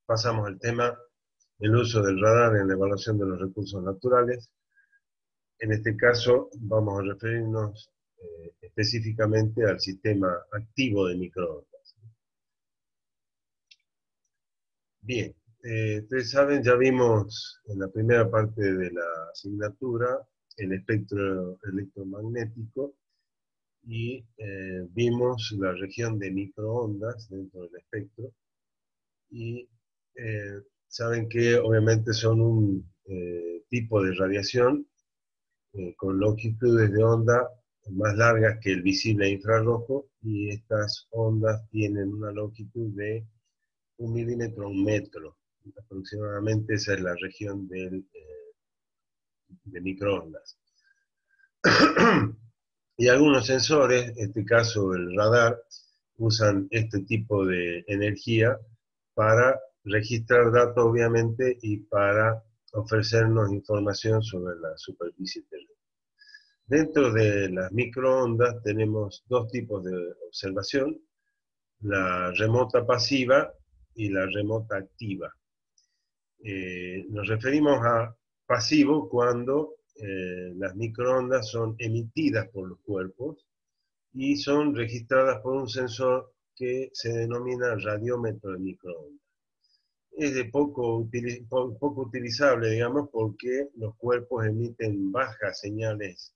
pasamos al tema del uso del radar en la evaluación de los recursos naturales. En este caso vamos a referirnos específicamente al sistema activo de microondas. Bien, ustedes saben, ya vimos en la primera parte de la asignatura el espectro electromagnético y vimos la región de microondas dentro del espectro y saben que obviamente son un tipo de radiación con longitudes de onda más largas que el visible infrarrojo, y estas ondas tienen una longitud de 1 milímetro a 1 metro. Aproximadamente esa es la región de microondas. Y algunos sensores, en este caso el radar, usan este tipo de energía para registrar datos, obviamente, y para ofrecernos información sobre la superficie terrestre. Dentro de las microondas tenemos dos tipos de observación: la remota pasiva y la remota activa. Nos referimos a pasivo cuando las microondas son emitidas por los cuerpos y son registradas por un sensor que se denomina radiómetro de microondas. Es de poco utilizable, digamos, porque los cuerpos emiten bajas señales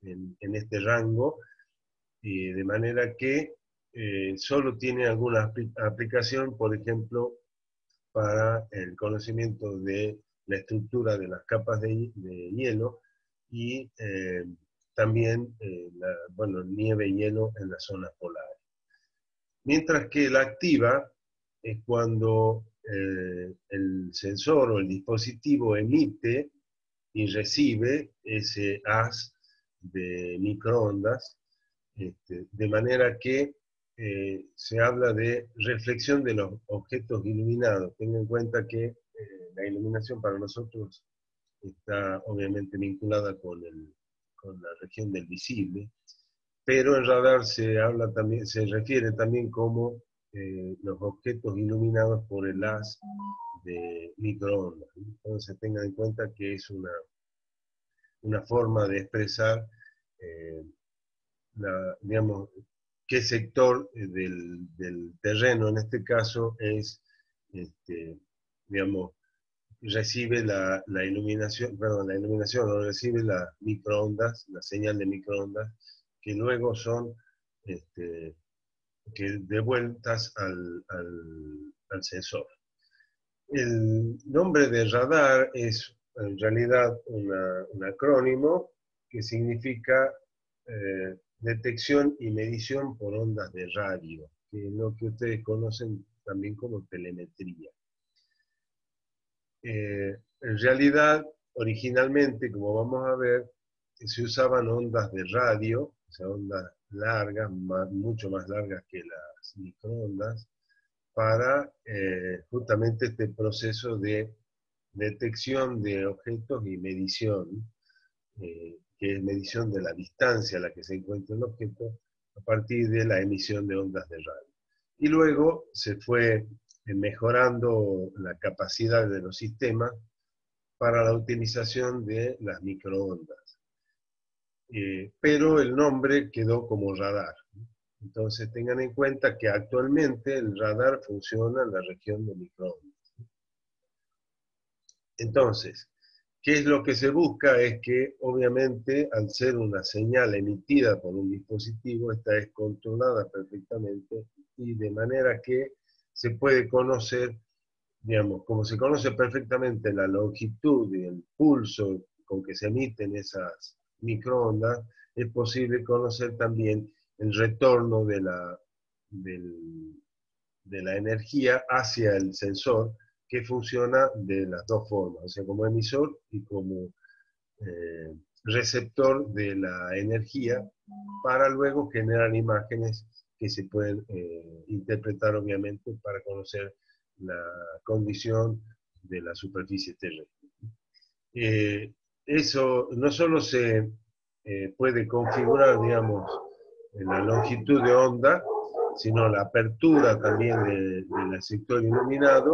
en este rango, de manera que solo tiene alguna aplicación, por ejemplo, para el conocimiento de la estructura de las capas de hielo y también nieve y hielo en las zonas polares. Mientras que la activa es cuando el sensor o el dispositivo emite y recibe ese haz de microondas, de manera que se habla de reflexión de los objetos iluminados. Tengan en cuenta que la iluminación para nosotros está obviamente vinculada con la región del visible, pero en radar se refiere también como los objetos iluminados por el haz de microondas. Entonces tengan en cuenta que es una forma de expresar, digamos, qué sector del terreno, en este caso, digamos, recibe la iluminación, o recibe las microondas, la señal de microondas, que luego son devueltas al sensor. El nombre de radar es en realidad un acrónimo que significa detección y medición por ondas de radio, que es lo que ustedes conocen también como telemetría. En realidad, originalmente, como vamos a ver, se usaban ondas de radio, o sea, ondas largas, mucho más largas que las microondas, para justamente este proceso de detección de objetos y medición, que es medición de la distancia a la que se encuentra el objeto a partir de la emisión de ondas de radio. Y luego se fue mejorando la capacidad de los sistemas para la utilización de las microondas. Pero el nombre quedó como radar. Entonces tengan en cuenta que actualmente el radar funciona en la región de microondas. Entonces, ¿qué es lo que se busca? Es que, obviamente, al ser una señal emitida por un dispositivo, esta es controlada perfectamente y de manera que se puede conocer, digamos, como se conoce perfectamente la longitud y el pulso con que se emiten esas microondas, es posible conocer también el retorno de la energía hacia el sensor, que funciona de las dos formas, o sea, como emisor y como receptor de la energía, para luego generar imágenes que se pueden interpretar, obviamente, para conocer la condición de la superficie terrestre. Eso no solo se puede configurar, digamos, en la longitud de onda, sino la apertura también del sector iluminado,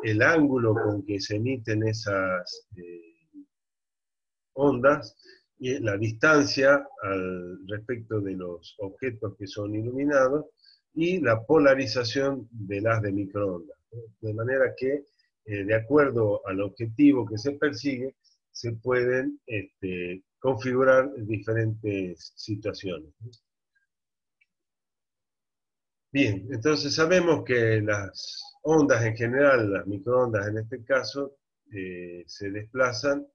el ángulo con que se emiten esas ondas, y la distancia respecto de los objetos que son iluminados, y la polarización del haz de microondas. De manera que, de acuerdo al objetivo que se persigue, se pueden configurar diferentes situaciones. Bien, entonces sabemos que las ondas en general, las microondas en este caso, se desplazan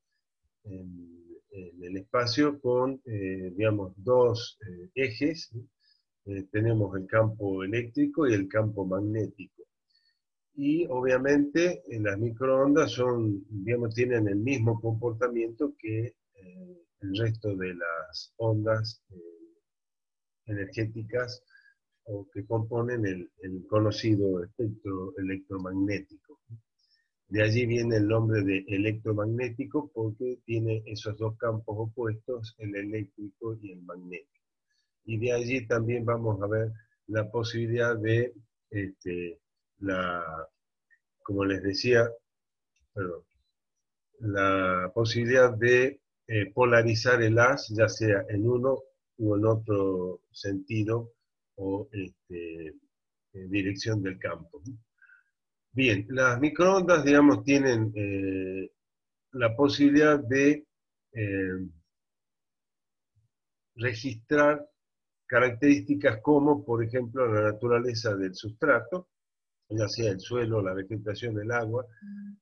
en el espacio con, digamos, dos ejes. Tenemos el campo eléctrico y el campo magnético. Y obviamente las microondas son, digamos, tienen el mismo comportamiento que el resto de las ondas energéticas o que componen el conocido espectro electromagnético. De allí viene el nombre de electromagnético, porque tiene esos dos campos opuestos, el eléctrico y el magnético. Y de allí también vamos a ver la posibilidad de, como les decía, perdón, la posibilidad de polarizar el haz, ya sea en uno u en otro sentido o dirección del campo. Bien, las microondas, digamos, tienen la posibilidad de registrar características como, por ejemplo, la naturaleza del sustrato, ya sea el suelo, la vegetación, el agua,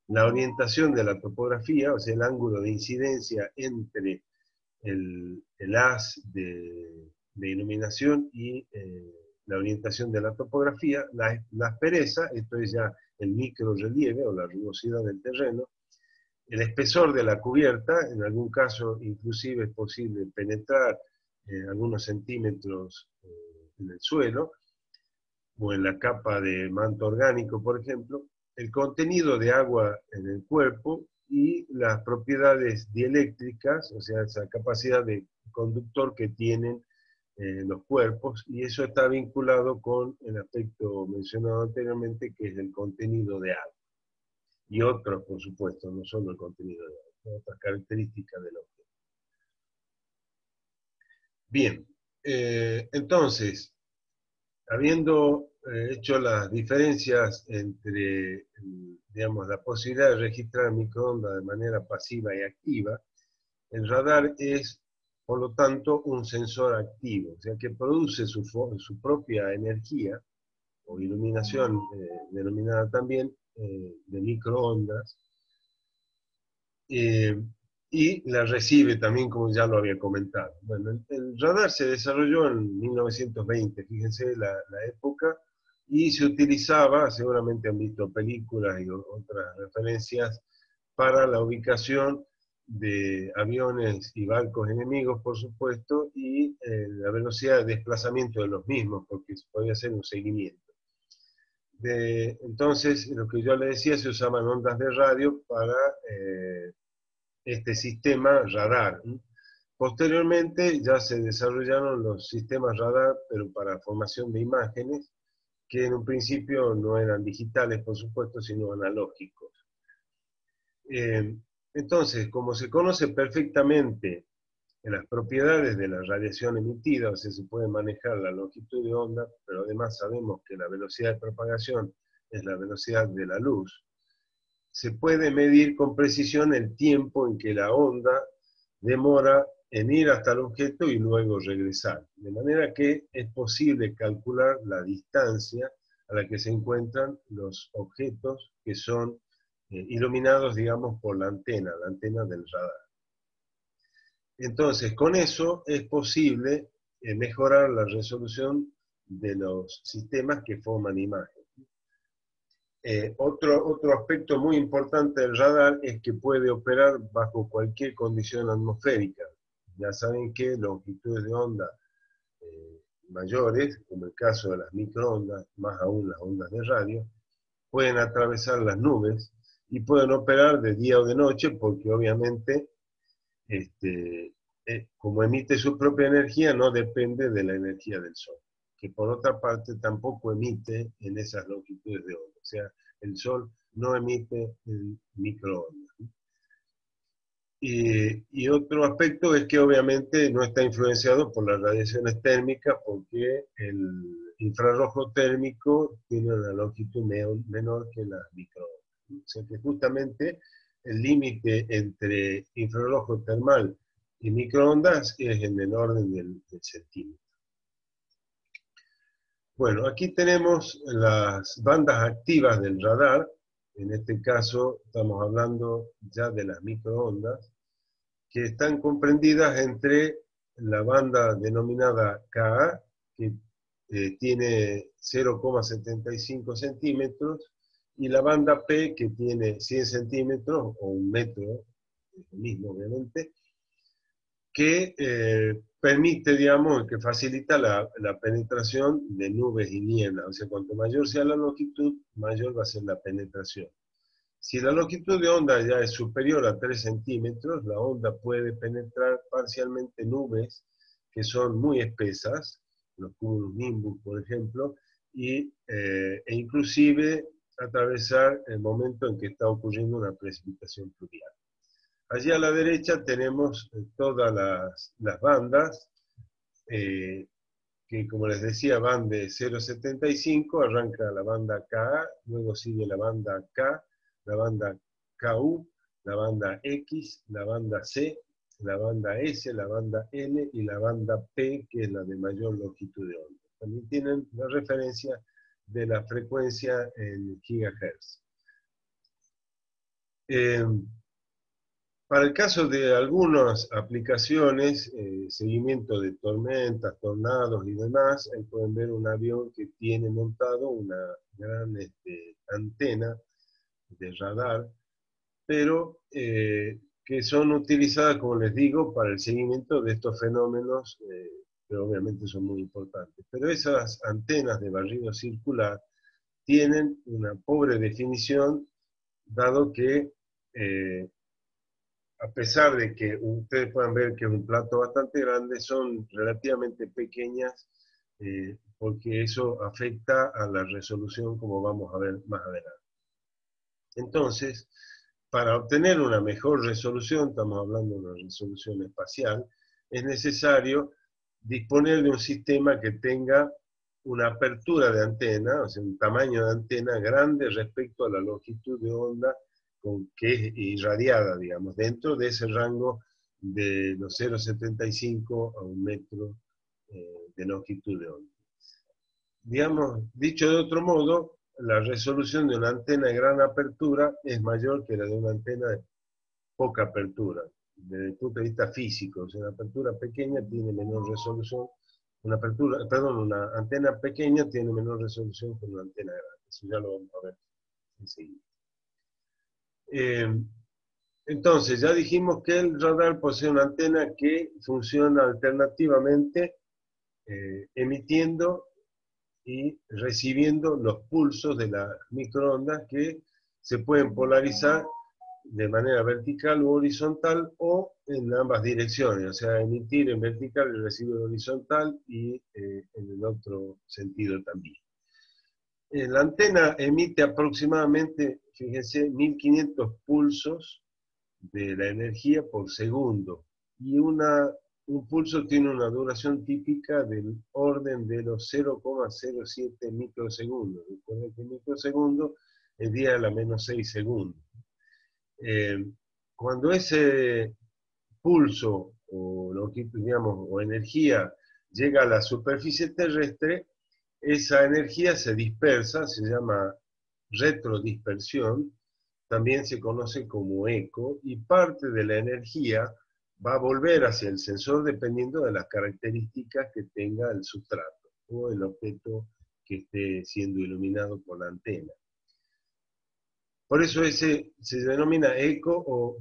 la orientación de la topografía, o sea, el ángulo de incidencia entre el haz de iluminación y la orientación de la topografía, la aspereza, esto es ya el microrelieve o la rugosidad del terreno, el espesor de la cubierta, en algún caso inclusive es posible penetrar algunos centímetros en el suelo, o en la capa de manto orgánico, por ejemplo, el contenido de agua en el cuerpo y las propiedades dieléctricas, o sea, esa capacidad de conductor que tienen los cuerpos, y eso está vinculado con el aspecto mencionado anteriormente, que es el contenido de agua. Y otros, por supuesto, no solo el contenido de agua, otras características del objeto. Bien, entonces, habiendo hecho las diferencias entre, digamos, la posibilidad de registrar microondas de manera pasiva y activa, el radar es, por lo tanto, un sensor activo, o sea, que produce su propia energía o iluminación, denominada también de microondas, y la recibe también, como ya lo había comentado. Bueno, el radar se desarrolló en 1920, fíjense la época, y se utilizaba, seguramente han visto películas y otras referencias, para la ubicación de aviones y barcos enemigos, por supuesto, y la velocidad de desplazamiento de los mismos, porque se podía hacer un seguimiento. Entonces, lo que yo le decía, se usaban ondas de radio para este sistema radar. Posteriormente ya se desarrollaron los sistemas radar, pero para formación de imágenes, que en un principio no eran digitales, por supuesto, sino analógicos. Entonces, como se conoce perfectamente las propiedades de la radiación emitida, o sea, se puede manejar la longitud de onda, pero además sabemos que la velocidad de propagación es la velocidad de la luz, se puede medir con precisión el tiempo en que la onda demora en ir hasta el objeto y luego regresar. De manera que es posible calcular la distancia a la que se encuentran los objetos que son iluminados, digamos, por la antena del radar. Entonces, con eso es posible mejorar la resolución de los sistemas que forman imágenes. Otro aspecto muy importante del radar es que puede operar bajo cualquier condición atmosférica. Ya saben que longitudes de onda mayores, como el caso de las microondas, más aún las ondas de radio, pueden atravesar las nubes y pueden operar de día o de noche, porque obviamente, como emite su propia energía, no depende de la energía del sol. que por otra parte tampoco emite en esas longitudes de onda. O sea, el Sol no emite en microondas. Y otro aspecto es que obviamente no está influenciado por las radiaciones térmicas, porque el infrarrojo térmico tiene una longitud menor que las microondas. O sea que justamente el límite entre infrarrojo termal y microondas es en el orden del centímetro. Bueno, aquí tenemos las bandas activas del radar. En este caso estamos hablando ya de las microondas, que están comprendidas entre la banda denominada Ka, que tiene 0,75 centímetros, y la banda P, que tiene 100 centímetros, o un metro, es lo mismo obviamente, que permite, digamos, que facilita la penetración de nubes y niebla. O sea, cuanto mayor sea la longitud, mayor va a ser la penetración. Si la longitud de onda ya es superior a 3 centímetros, la onda puede penetrar parcialmente nubes que son muy espesas, los cumulonimbus, por ejemplo, e inclusive atravesar el momento en que está ocurriendo una precipitación pluvial. Allí a la derecha tenemos todas las bandas, que como les decía van de 0,75, arranca la banda Ka, luego sigue la banda K, la banda KU, la banda X, la banda C, la banda S, la banda L y la banda P, que es la de mayor longitud de onda. También tienen la referencia de la frecuencia en gigahertz. Para el caso de algunas aplicaciones, seguimiento de tormentas, tornados y demás, ahí pueden ver un avión que tiene montado una gran antena de radar, pero que son utilizadas, como les digo, para el seguimiento de estos fenómenos, que obviamente son muy importantes. Pero esas antenas de barrido circular tienen una pobre definición, dado que a pesar de que ustedes puedan ver que es un plato bastante grande, son relativamente pequeñas, porque eso afecta a la resolución, como vamos a ver más adelante. Entonces, para obtener una mejor resolución, estamos hablando de una resolución espacial, es necesario disponer de un sistema que tenga una apertura de antena, o sea, un tamaño de antena grande respecto a la longitud de onda que es irradiada, digamos, dentro de ese rango de los 0,75 a un metro de longitud de onda. Digamos, dicho de otro modo, la resolución de una antena de gran apertura es mayor que la de una antena de poca apertura, desde el punto de vista físico. O sea, una apertura pequeña tiene menor resolución, una antena pequeña tiene menor resolución que una antena grande. Eso ya lo vamos a ver enseguida. Entonces, ya dijimos que el radar posee una antena que funciona alternativamente, emitiendo y recibiendo los pulsos de las microondas, que se pueden polarizar de manera vertical u horizontal o en ambas direcciones, o sea, emitir en vertical y recibir en horizontal, y en el otro sentido también. La antena emite aproximadamente, fíjense, 1500 pulsos de la energía por segundo, y un pulso tiene una duración típica del orden de los 0,07 microsegundos. Recuerden que microsegundo es 10 a la menos 6 segundos. Cuando ese pulso o longitud, digamos, o energía llega a la superficie terrestre, esa energía se dispersa, se llama retrodispersión, también se conoce como eco, y parte de la energía va a volver hacia el sensor dependiendo de las características que tenga el sustrato o el objeto que esté siendo iluminado por la antena. Por eso ese se denomina eco o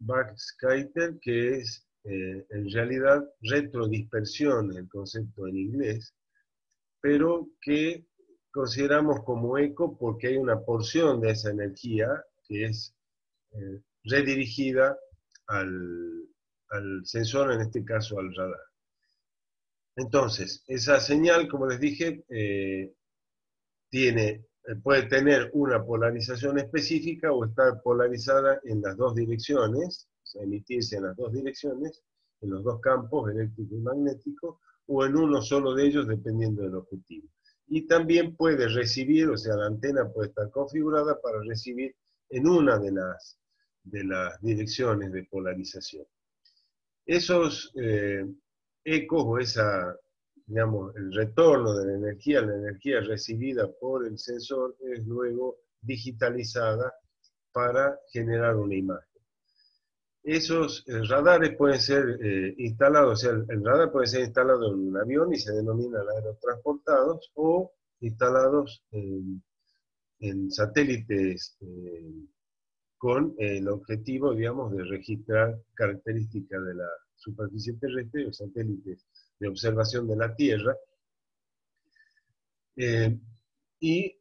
backscatter, que es en realidad retrodispersión, el concepto en inglés, pero que consideramos como eco porque hay una porción de esa energía que es redirigida al sensor, en este caso al radar. Entonces, esa señal, como les dije, puede tener una polarización específica o estar polarizada en las dos direcciones, o sea, emitirse en las dos direcciones, en los dos campos, eléctrico y magnético, o en uno solo de ellos, dependiendo del objetivo. Y también puede recibir, o sea, la antena puede estar configurada para recibir en una de las direcciones de polarización. Esos ecos o digamos, el retorno de la energía recibida por el sensor es luego digitalizada para generar una imagen. Esos radares pueden ser instalados, o sea, el radar puede ser instalado en un avión y se denominan aerotransportados, o instalados en satélites con el objetivo, digamos, de registrar características de la superficie terrestre o satélites de observación de la Tierra. Y,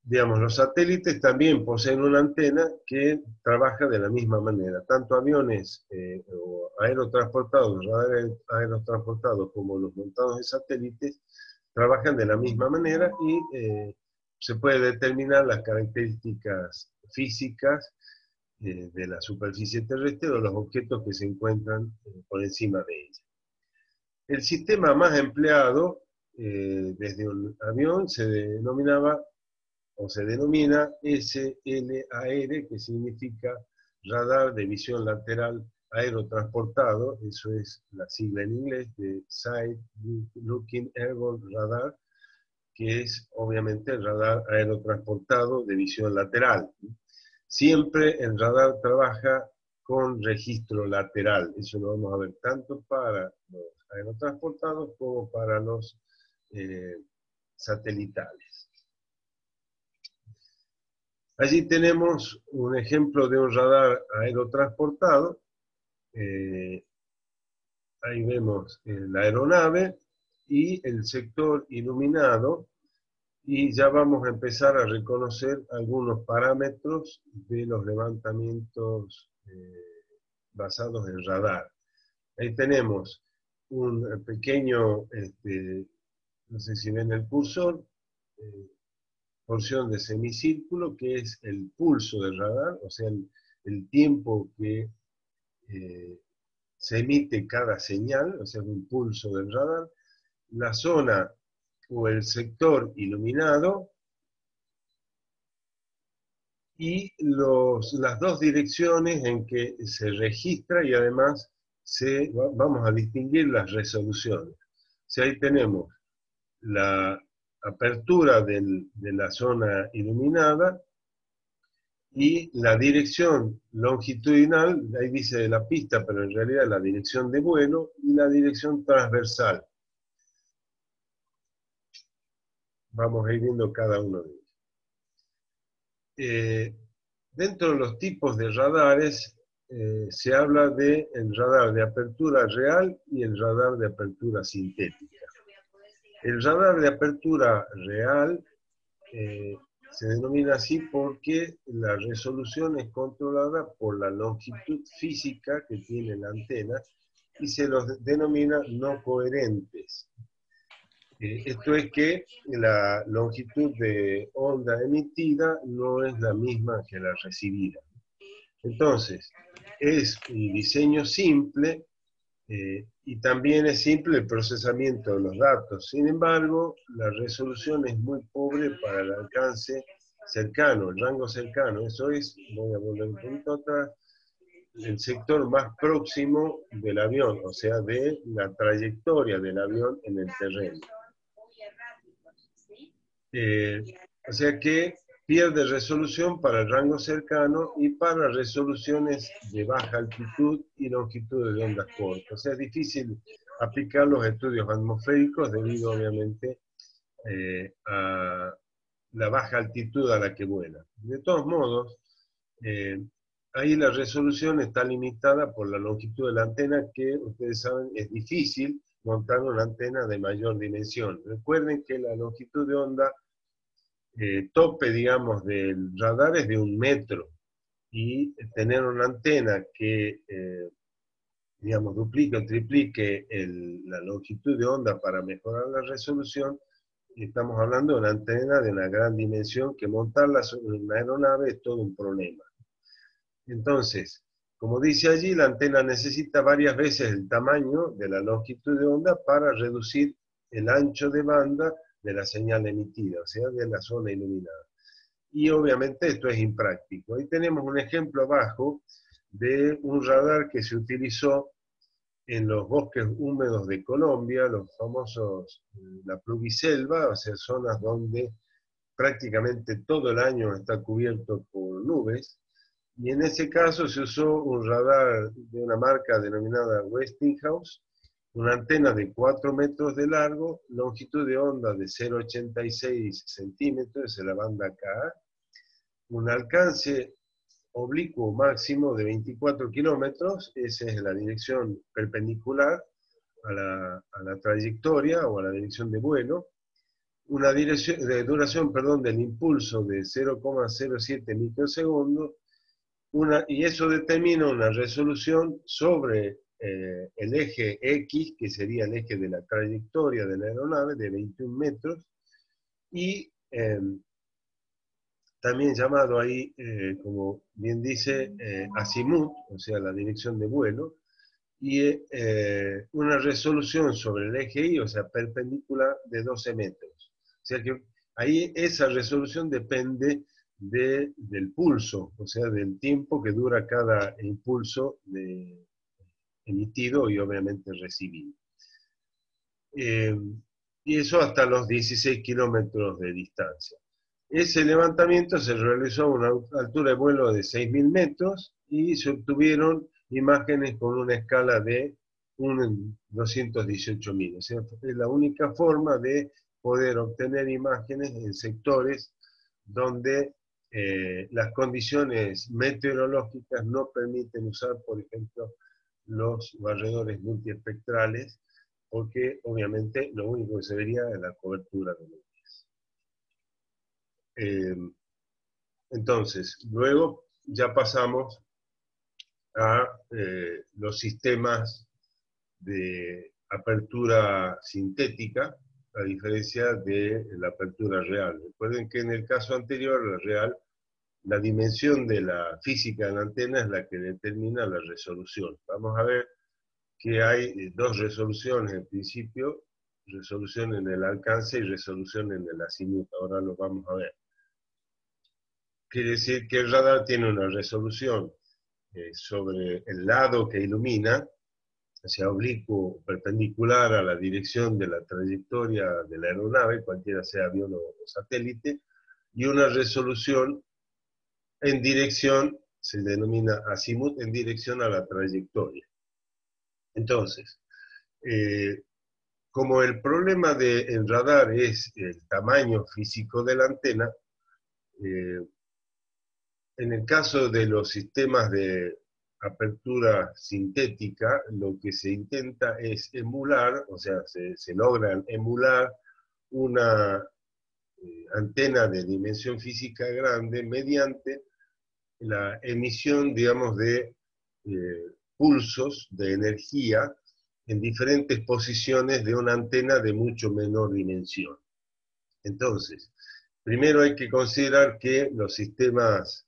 digamos, los satélites también poseen una antena que trabaja de la misma manera. Tanto aviones o aerotransportados, radares aerotransportados, como los montados en satélites, trabajan de la misma manera y se puede determinar las características físicas de la superficie terrestre o los objetos que se encuentran por encima de ella. El sistema más empleado desde un avión se denominaba o se denomina SLAR, que significa Radar de Visión Lateral Aerotransportado, eso es la sigla en inglés de Side Looking Airborne Radar, que es obviamente el radar aerotransportado de visión lateral. Siempre el radar trabaja con registro lateral, eso lo vamos a ver tanto para los aerotransportados como para los satelitales. Allí tenemos un ejemplo de un radar aerotransportado. Ahí vemos la aeronave y el sector iluminado, y ya vamos a empezar a reconocer algunos parámetros de los levantamientos basados en radar. Ahí tenemos un pequeño, no sé si ven el cursor, porción de semicírculo, que es el pulso del radar, o sea, el tiempo que se emite cada señal, o sea, un pulso del radar, la zona o el sector iluminado, y las dos direcciones en que se registra, y además vamos a distinguir las resoluciones. O sea, ahí tenemos la apertura de la zona iluminada y la dirección longitudinal, ahí dice de la pista, pero en realidad la dirección de vuelo, y la dirección transversal. Vamos a ir viendo cada uno de ellos. Dentro de los tipos de radares se habla del radar de apertura real y el radar de apertura sintética. El radar de apertura real se denomina así porque la resolución es controlada por la longitud física que tiene la antena y se los denomina no coherentes. Esto es que la longitud de onda emitida no es la misma que la recibida. Entonces, es un diseño simple y también es simple el procesamiento de los datos. Sin embargo, la resolución es muy pobre para el alcance cercano, el rango cercano. Eso es, voy a volver un poquito atrás, el sector más próximo del avión, o sea, de la trayectoria del avión en el terreno. O sea que pierde resolución para el rango cercano y para resoluciones de baja altitud y longitud de ondas cortas. O sea, es difícil aplicar los estudios atmosféricos debido, obviamente, a la baja altitud a la que vuela. De todos modos, ahí la resolución está limitada por la longitud de la antena, que ustedes saben es difícil montar una antena de mayor dimensión. Recuerden que la longitud de onda tope, digamos, del radar es de 1 metro, y tener una antena que digamos, duplique o triplique la longitud de onda para mejorar la resolución, estamos hablando de una antena de una gran dimensión que montarla sobre una aeronave es todo un problema. Entonces, como dice allí, la antena necesita varias veces el tamaño de la longitud de onda para reducir el ancho de banda de la señal emitida, o sea, de la zona iluminada. Y obviamente esto es impráctico. Ahí tenemos un ejemplo abajo de un radar que se utilizó en los bosques húmedos de Colombia, los famosos, la pluviselva, o sea, zonas donde prácticamente todo el año está cubierto por nubes, y en ese caso se usó un radar de una marca denominada Westinghouse, una antena de 4 metros de largo, longitud de onda de 0,86 centímetros, es la banda Ka, un alcance oblicuo máximo de 24 kilómetros, esa es la dirección perpendicular a la trayectoria o a la dirección de vuelo, una duración del impulso de 0,07 microsegundos, y eso determina una resolución sobre el eje X, que sería el eje de la trayectoria de la aeronave, de 21 metros, y también llamado ahí, como bien dice, azimut, o sea, la dirección de vuelo, y una resolución sobre el eje Y, o sea, perpendicular de 12 metros. O sea que ahí esa resolución depende del pulso, o sea, del tiempo que dura cada impulso emitido y obviamente recibido. Y eso hasta los 16 kilómetros de distancia. Ese levantamiento se realizó a una altura de vuelo de 6.000 metros y se obtuvieron imágenes con una escala de 218.000. O sea, es la única forma de poder obtener imágenes en sectores donde las condiciones meteorológicas no permiten usar, por ejemplo, los barredores multiespectrales, porque obviamente lo único que se vería es la cobertura de nubes. Entonces, luego ya pasamos a los sistemas de apertura sintética, a diferencia de la apertura real. Recuerden que en el caso anterior, la real, la dimensión de la física de la antena es la que determina la resolución. Vamos a ver que hay dos resoluciones en principio, resolución en el alcance y resolución en el azimut. Ahora lo vamos a ver. Quiere decir que el radar tiene una resolución sobre el lado que ilumina, hacia oblicuo perpendicular a la dirección de la trayectoria de la aeronave, cualquiera sea avión o satélite, y una resolución en dirección, se denomina azimut, en dirección a la trayectoria. Entonces, como el problema del radar es el tamaño físico de la antena, en el caso de los sistemas de apertura sintética, lo que se intenta es emular, o sea, se logra emular una antena de dimensión física grande mediante la emisión, digamos, de pulsos de energía en diferentes posiciones de una antena de mucho menor dimensión. Entonces, primero hay que considerar que los sistemas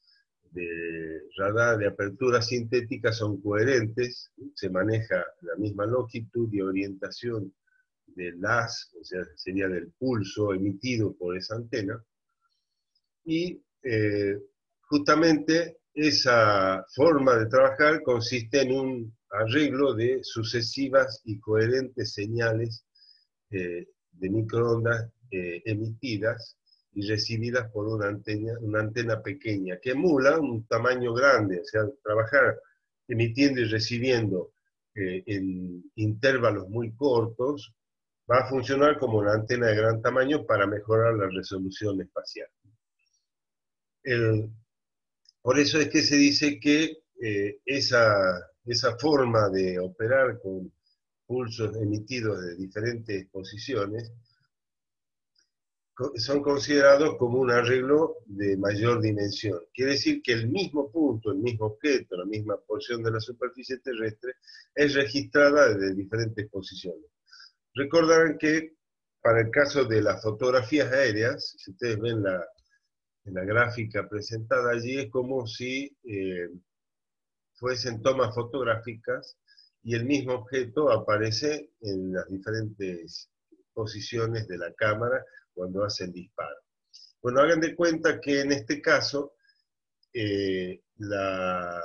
de radar de apertura sintética son coherentes, se maneja la misma longitud y orientación del haz, o sea, sería del pulso emitido por esa antena, y justamente esa forma de trabajar consiste en un arreglo de sucesivas y coherentes señales de microondas emitidas y recibidas por una antena pequeña, que emula un tamaño grande, o sea, trabajar emitiendo y recibiendo en intervalos muy cortos, va a funcionar como una antena de gran tamaño para mejorar la resolución espacial. Por eso es que se dice que esa forma de operar con pulsos emitidos de diferentes posiciones son considerados como un arreglo de mayor dimensión. Quiere decir que el mismo punto, el mismo objeto, la misma porción de la superficie terrestre es registrada desde diferentes posiciones. Recordarán que para el caso de las fotografías aéreas, si ustedes ven en la gráfica presentada allí, es como si fuesen tomas fotográficas y el mismo objeto aparece en las diferentes posiciones de la cámara cuando hace el disparo. Bueno, hagan de cuenta que en este caso la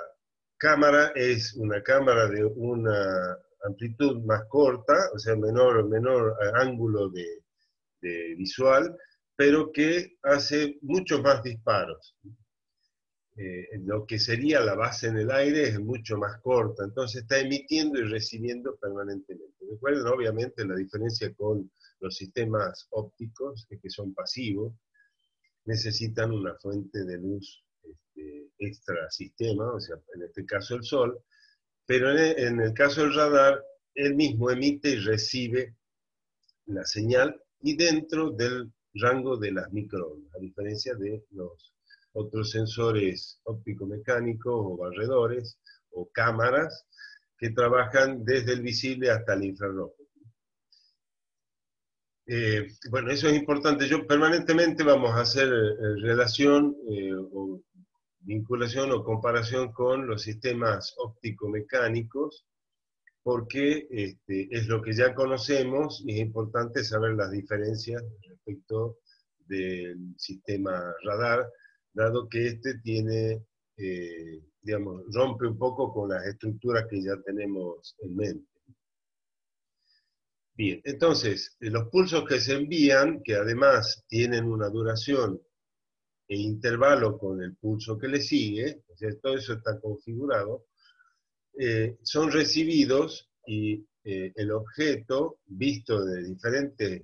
cámara es una cámara de una amplitud más corta, o sea, menor ángulo de visual, pero que hace muchos más disparos. Lo que sería la base en el aire es mucho más corta, entonces está emitiendo y recibiendo permanentemente. Recuerden, obviamente, la diferencia con los sistemas ópticos es que son pasivos, necesitan una fuente de luz extra sistema, o sea, en este caso el sol, pero en el caso del radar, él mismo emite y recibe la señal y dentro del rango de las microondas, a diferencia de los otros sensores óptico-mecánicos o barredores o cámaras que trabajan desde el visible hasta el infrarrojo. Bueno, eso es importante. Yo permanentemente vamos a hacer relación o vinculación o comparación con los sistemas óptico-mecánicos porque es lo que ya conocemos y es importante saber las diferencias respecto del sistema radar, dado que tiene, digamos, rompe un poco con las estructuras que ya tenemos en mente. Bien, entonces, los pulsos que se envían, que además tienen una duración e intervalo con el pulso que le sigue, o sea, todo eso está configurado, son recibidos y el objeto, visto de diferentes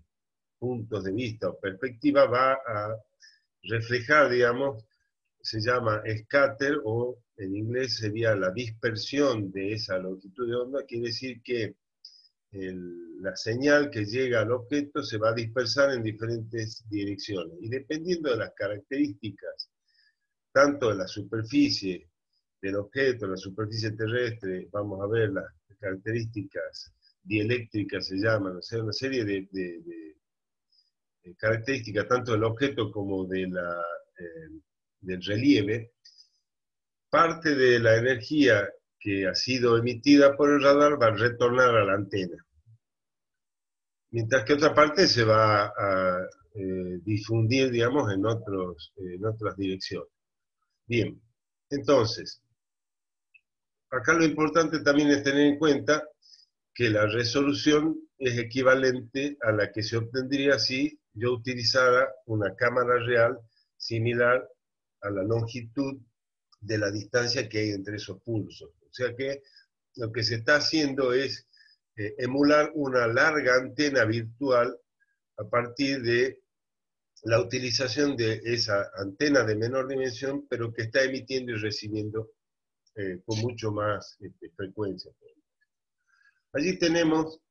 puntos de vista o perspectiva, va a reflejar, digamos, se llama scatter o en inglés sería la dispersión de esa longitud de onda, quiere decir que la señal que llega al objeto se va a dispersar en diferentes direcciones y dependiendo de las características, tanto de la superficie del objeto, la superficie terrestre, vamos a ver las características dieléctricas se llaman, o sea, una serie de características tanto del objeto como del relieve, parte de la energía que ha sido emitida por el radar va a retornar a la antena. Mientras que otra parte se va a difundir, digamos, en otras direcciones. Bien, entonces, acá lo importante también es tener en cuenta que la resolución es equivalente a la que se obtendría si yo utilizara una cámara real similar a la longitud de la distancia que hay entre esos pulsos. O sea que lo que se está haciendo es emular una larga antena virtual a partir de la utilización de esa antena de menor dimensión, pero que está emitiendo y recibiendo con mucho más frecuencia. Allí tenemos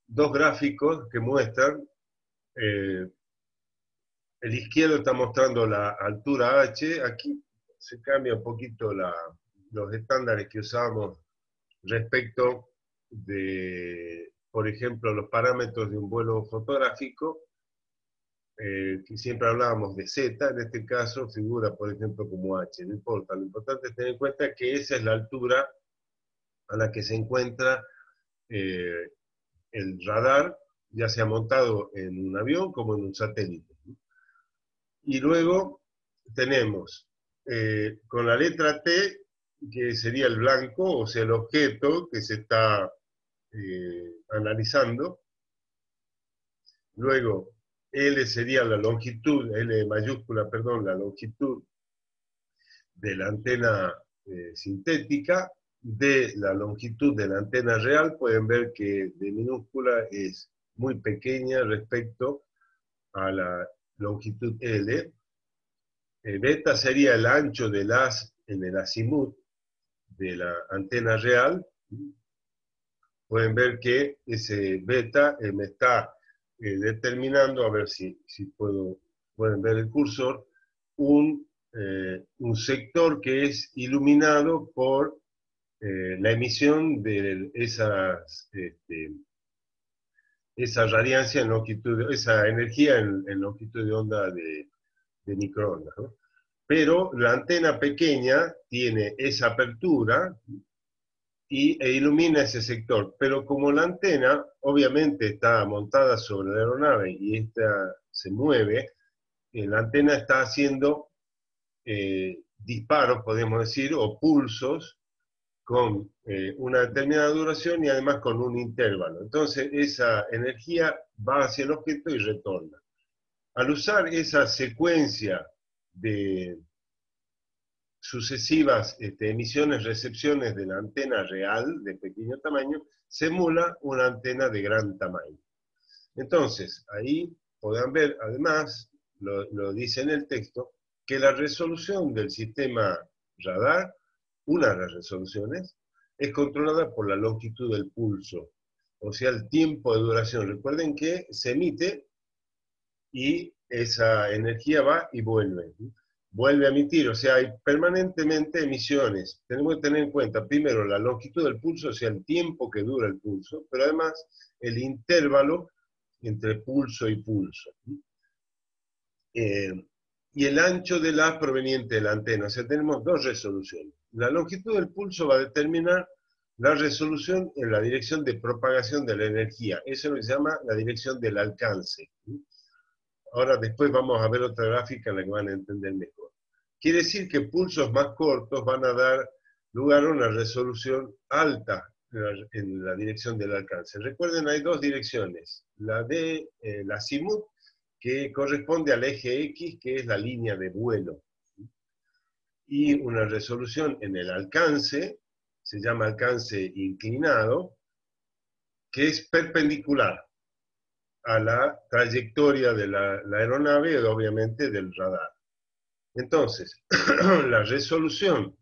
dos gráficos que muestran, el izquierdo está mostrando la altura H, aquí se cambia un poquito los estándares que usamos respecto de, por ejemplo, los parámetros de un vuelo fotográfico, que siempre hablábamos de Z, en este caso figura, por ejemplo, como H, no importa, lo importante es tener en cuenta que esa es la altura a la que se encuentra el radar, ya sea montado en un avión como en un satélite. Y luego tenemos con la letra T, que sería el blanco, o sea, el objeto que se está analizando. Luego, L sería la longitud, L mayúscula, perdón, la longitud de la antena sintética. De la longitud de la antena real, pueden ver que de minúscula es muy pequeña respecto a la longitud L. Beta sería el ancho del haz en el azimut de la antena real. Pueden ver que ese beta me está determinando, a ver si pueden ver el cursor, un sector que es iluminado por la emisión de esa radiancia en longitud, esa energía en longitud de onda de microondas, ¿no? Pero la antena pequeña tiene esa apertura e ilumina ese sector. Pero como la antena obviamente está montada sobre la aeronave y esta se mueve, la antena está haciendo disparos, podemos decir, o pulsos con una determinada duración y además con un intervalo. Entonces esa energía va hacia el objeto y retorna. Al usar esa secuencia de sucesivas emisiones, recepciones de la antena real de pequeño tamaño, se emula una antena de gran tamaño. Entonces, ahí podrán ver, además, lo dice en el texto, que la resolución del sistema radar, una de las resoluciones, es controlada por la longitud del pulso, o sea, el tiempo de duración. Recuerden que se emite y esa energía va y vuelve a emitir, o sea, hay permanentemente emisiones. Tenemos que tener en cuenta primero la longitud del pulso, o sea, el tiempo que dura el pulso, pero además el intervalo entre pulso y pulso. Y el ancho del haz proveniente de la antena, o sea, tenemos dos resoluciones. La longitud del pulso va a determinar la resolución en la dirección de propagación de la energía. Eso es lo que se llama la dirección del alcance. Ahora después vamos a ver otra gráfica en la que van a entender mejor. Quiere decir que pulsos más cortos van a dar lugar a una resolución alta en la dirección del alcance. Recuerden, hay dos direcciones. La de la azimut, que corresponde al eje X, que es la línea de vuelo. Y una resolución en el alcance, se llama alcance inclinado, que es perpendicular a la trayectoria de la aeronave y obviamente del radar. Entonces, la resolución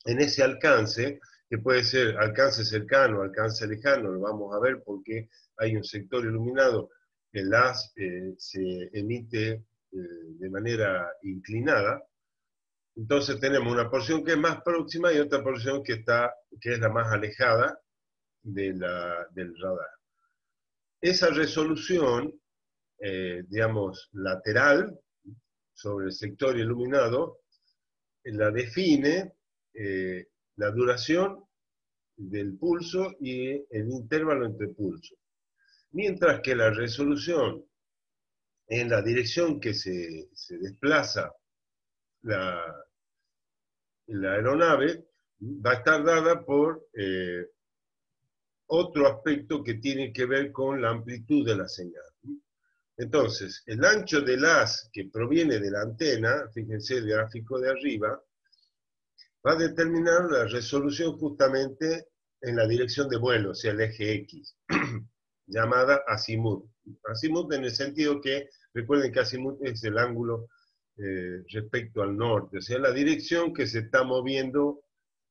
en ese alcance, que puede ser alcance cercano, alcance lejano, lo vamos a ver porque hay un sector iluminado, el haz se emite de manera inclinada. Entonces tenemos una porción que es más próxima y otra porción que es la más alejada del radar. Esa resolución, digamos, lateral sobre el sector iluminado, la define la duración del pulso y el intervalo entre pulsos. Mientras que la resolución en la dirección que se desplaza la aeronave va a estar dada por otro aspecto que tiene que ver con la amplitud de la señal. Entonces, el ancho del haz que proviene de la antena, fíjense el gráfico de arriba, va a determinar la resolución justamente en la dirección de vuelo, o sea, el eje X, llamada azimut. Azimut en el sentido que, recuerden que azimut es el ángulo respecto al norte, o sea, la dirección que se está moviendo,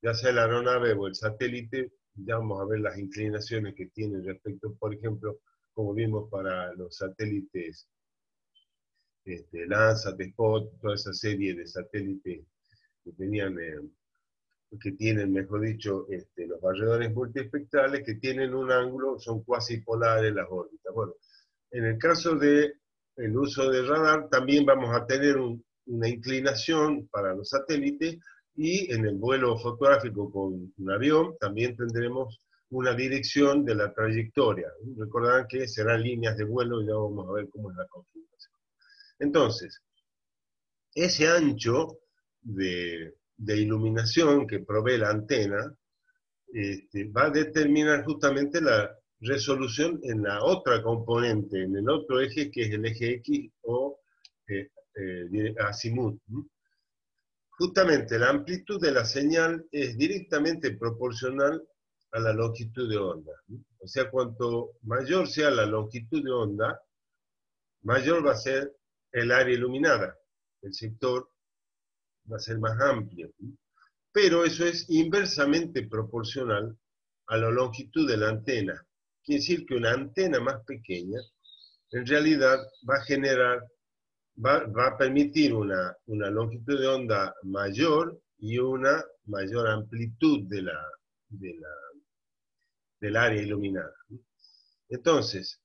ya sea la aeronave o el satélite. Ya vamos a ver las inclinaciones que tiene respecto, por ejemplo, como vimos para los satélites Landsat, Spot, toda esa serie de satélites que tienen, mejor dicho, los barredores multiespectrales, que tienen un ángulo, son cuasi polares las órbitas. Bueno, en el caso del uso de radar, también vamos a tener una inclinación para los satélites, y en el vuelo fotográfico con un avión también tendremos una dirección de la trayectoria. Recordarán que serán líneas de vuelo y ya vamos a ver cómo es la configuración. Entonces, ese ancho de iluminación que provee la antena va a determinar justamente la resolución en la otra componente, en el otro eje, que es el eje X o azimut. Justamente la amplitud de la señal es directamente proporcional a la longitud de onda. O sea, cuanto mayor sea la longitud de onda, mayor va a ser el área iluminada. El sector va a ser más amplio. Pero eso es inversamente proporcional a la longitud de la antena. Quiere decir que una antena más pequeña en realidad va a generar, va a permitir una longitud de onda mayor y una mayor amplitud de la, del área iluminada. Entonces,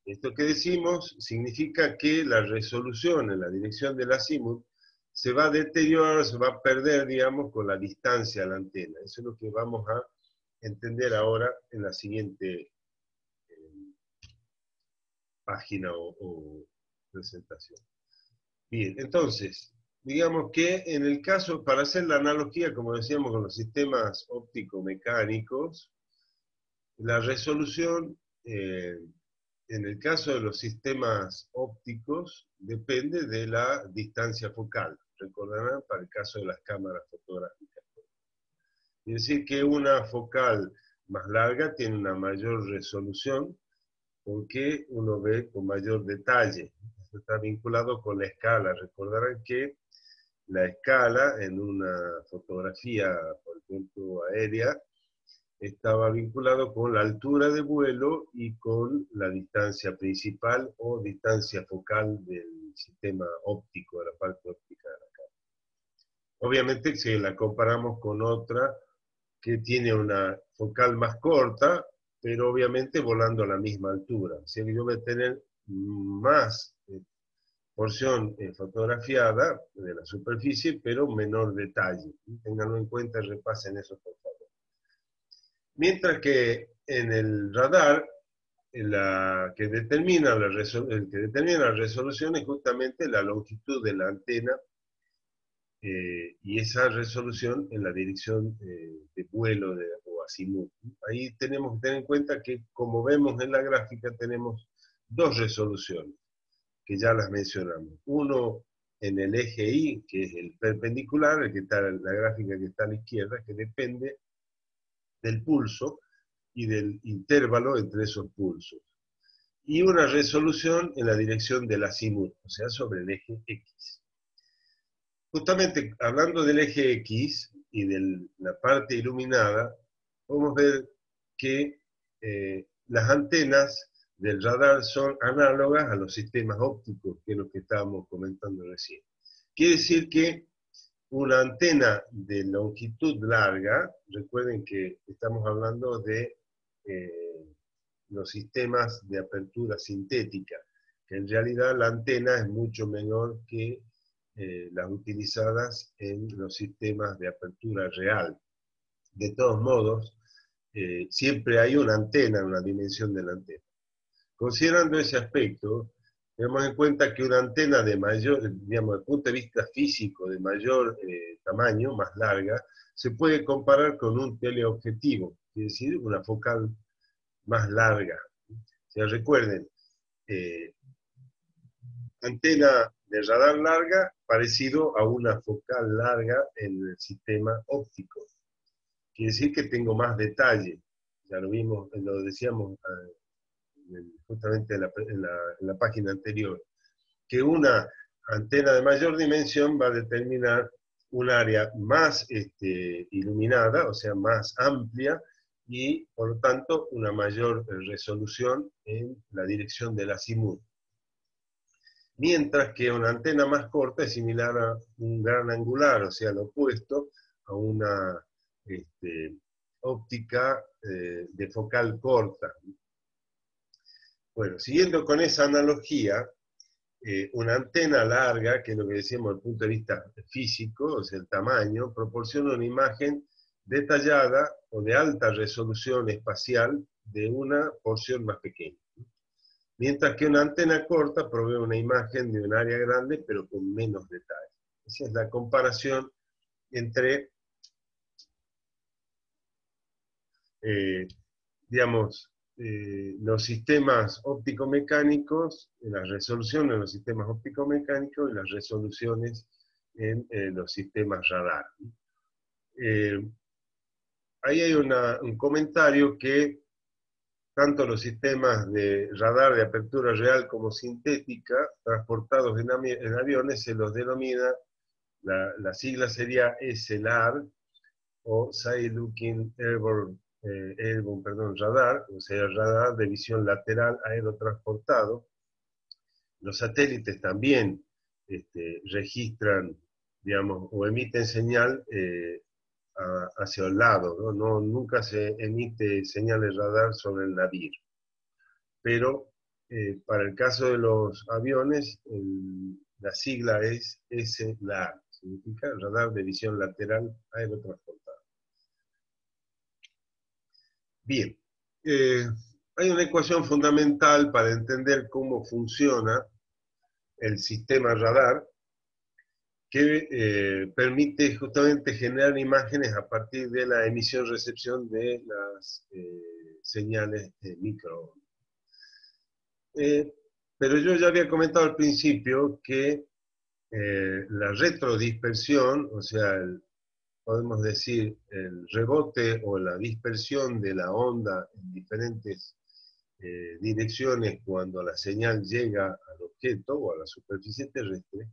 esto que decimos significa que la resolución en la dirección del azimut se va a deteriorar, se va a perder, digamos, con la distancia a la antena. Eso es lo que vamos a entender ahora en la siguiente página o presentación. Bien, entonces, digamos que en el caso, para hacer la analogía, como decíamos, con los sistemas óptico-mecánicos, la resolución, en el caso de los sistemas ópticos, depende de la distancia focal. Recordarán para el caso de las cámaras fotográficas. Es decir, que una focal más larga tiene una mayor resolución porque uno ve con mayor detalle. Esto está vinculado con la escala. Recordarán que la escala en una fotografía, por ejemplo, aérea, estaba vinculado con la altura de vuelo y con la distancia principal o distancia focal del sistema óptico, de la parte óptica de la cámara. Obviamente, si la comparamos con otra que tiene una focal más corta, pero obviamente volando a la misma altura. O sea que yo voy a tener más porción fotografiada de la superficie, pero menor detalle. Ténganlo en cuenta, repasen eso por favor. Mientras que en el radar, el que determina la resolución es justamente la longitud de la antena y esa resolución en la dirección de vuelo o azimut. Ahí tenemos que tener en cuenta que, como vemos en la gráfica, tenemos dos resoluciones, que ya las mencionamos. Uno en el eje Y, que es el perpendicular, el que está en la gráfica que está a la izquierda, que depende del pulso y del intervalo entre esos pulsos. Y una resolución en la dirección del azimut, o sea, sobre el eje X. Justamente hablando del eje X y de la parte iluminada, podemos ver que las antenas del radar son análogas a los sistemas ópticos, que es lo que estábamos comentando recién. Quiere decir que una antena de longitud larga, recuerden que estamos hablando de los sistemas de apertura sintética, que en realidad la antena es mucho menor que las utilizadas en los sistemas de apertura real. De todos modos, siempre hay una antena, una dimensión de la antena. Considerando ese aspecto, tenemos en cuenta que una antena de mayor, digamos, desde el punto de vista físico, de mayor tamaño, más larga, se puede comparar con un teleobjetivo, es decir, una focal más larga. O sea, recuerden, antena de radar larga parecido a una focal larga en el sistema óptico. Quiere decir que tengo más detalle. Ya lo vimos, lo decíamos justamente en la página anterior, que una antena de mayor dimensión va a determinar un área más iluminada, o sea, más amplia, y por lo tanto una mayor resolución en la dirección del azimut. Mientras que una antena más corta es similar a un gran angular, o sea, lo opuesto a una óptica de focal corta. Bueno, siguiendo con esa analogía, una antena larga, que es lo que decíamos desde el punto de vista físico, o sea, el tamaño, proporciona una imagen detallada o de alta resolución espacial de una porción más pequeña. Mientras que una antena corta provee una imagen de un área grande, pero con menos detalle. Esa es la comparación entre, digamos, los sistemas óptico-mecánicos, las resoluciones en los sistemas óptico-mecánicos y las resoluciones en los sistemas radar. Ahí hay un comentario que tanto los sistemas de radar de apertura real como sintética, transportados en aviones, se los denomina, la sigla sería SLAR, o Side Looking Airborne Radar, o sea, radar de visión lateral aerotransportado, Los satélites también registran, digamos, o emiten señal hacia el lado, ¿no? Nunca se emite señal de radar sobre el navío. Pero para el caso de los aviones, la sigla es SLAR, significa radar de visión lateral aerotransportada. Bien, hay una ecuación fundamental para entender cómo funciona el sistema radar que permite justamente generar imágenes a partir de la emisión-recepción de las señales de microondas. Pero yo ya había comentado al principio que la retrodispersión, o sea, podemos decir el rebote o la dispersión de la onda en diferentes direcciones cuando la señal llega al objeto o a la superficie terrestre,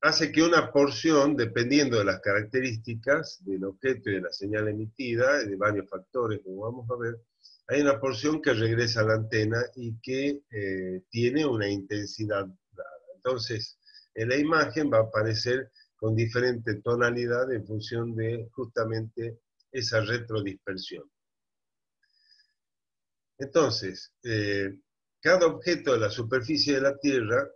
hace que una porción, dependiendo de las características del objeto y de la señal emitida, de varios factores, como vamos a ver, hay una porción que regresa a la antena y que tiene una intensidad dada. Entonces, en la imagen va a aparecer con diferente tonalidad en función de justamente esa retrodispersión. Entonces, cada objeto de la superficie de la Tierra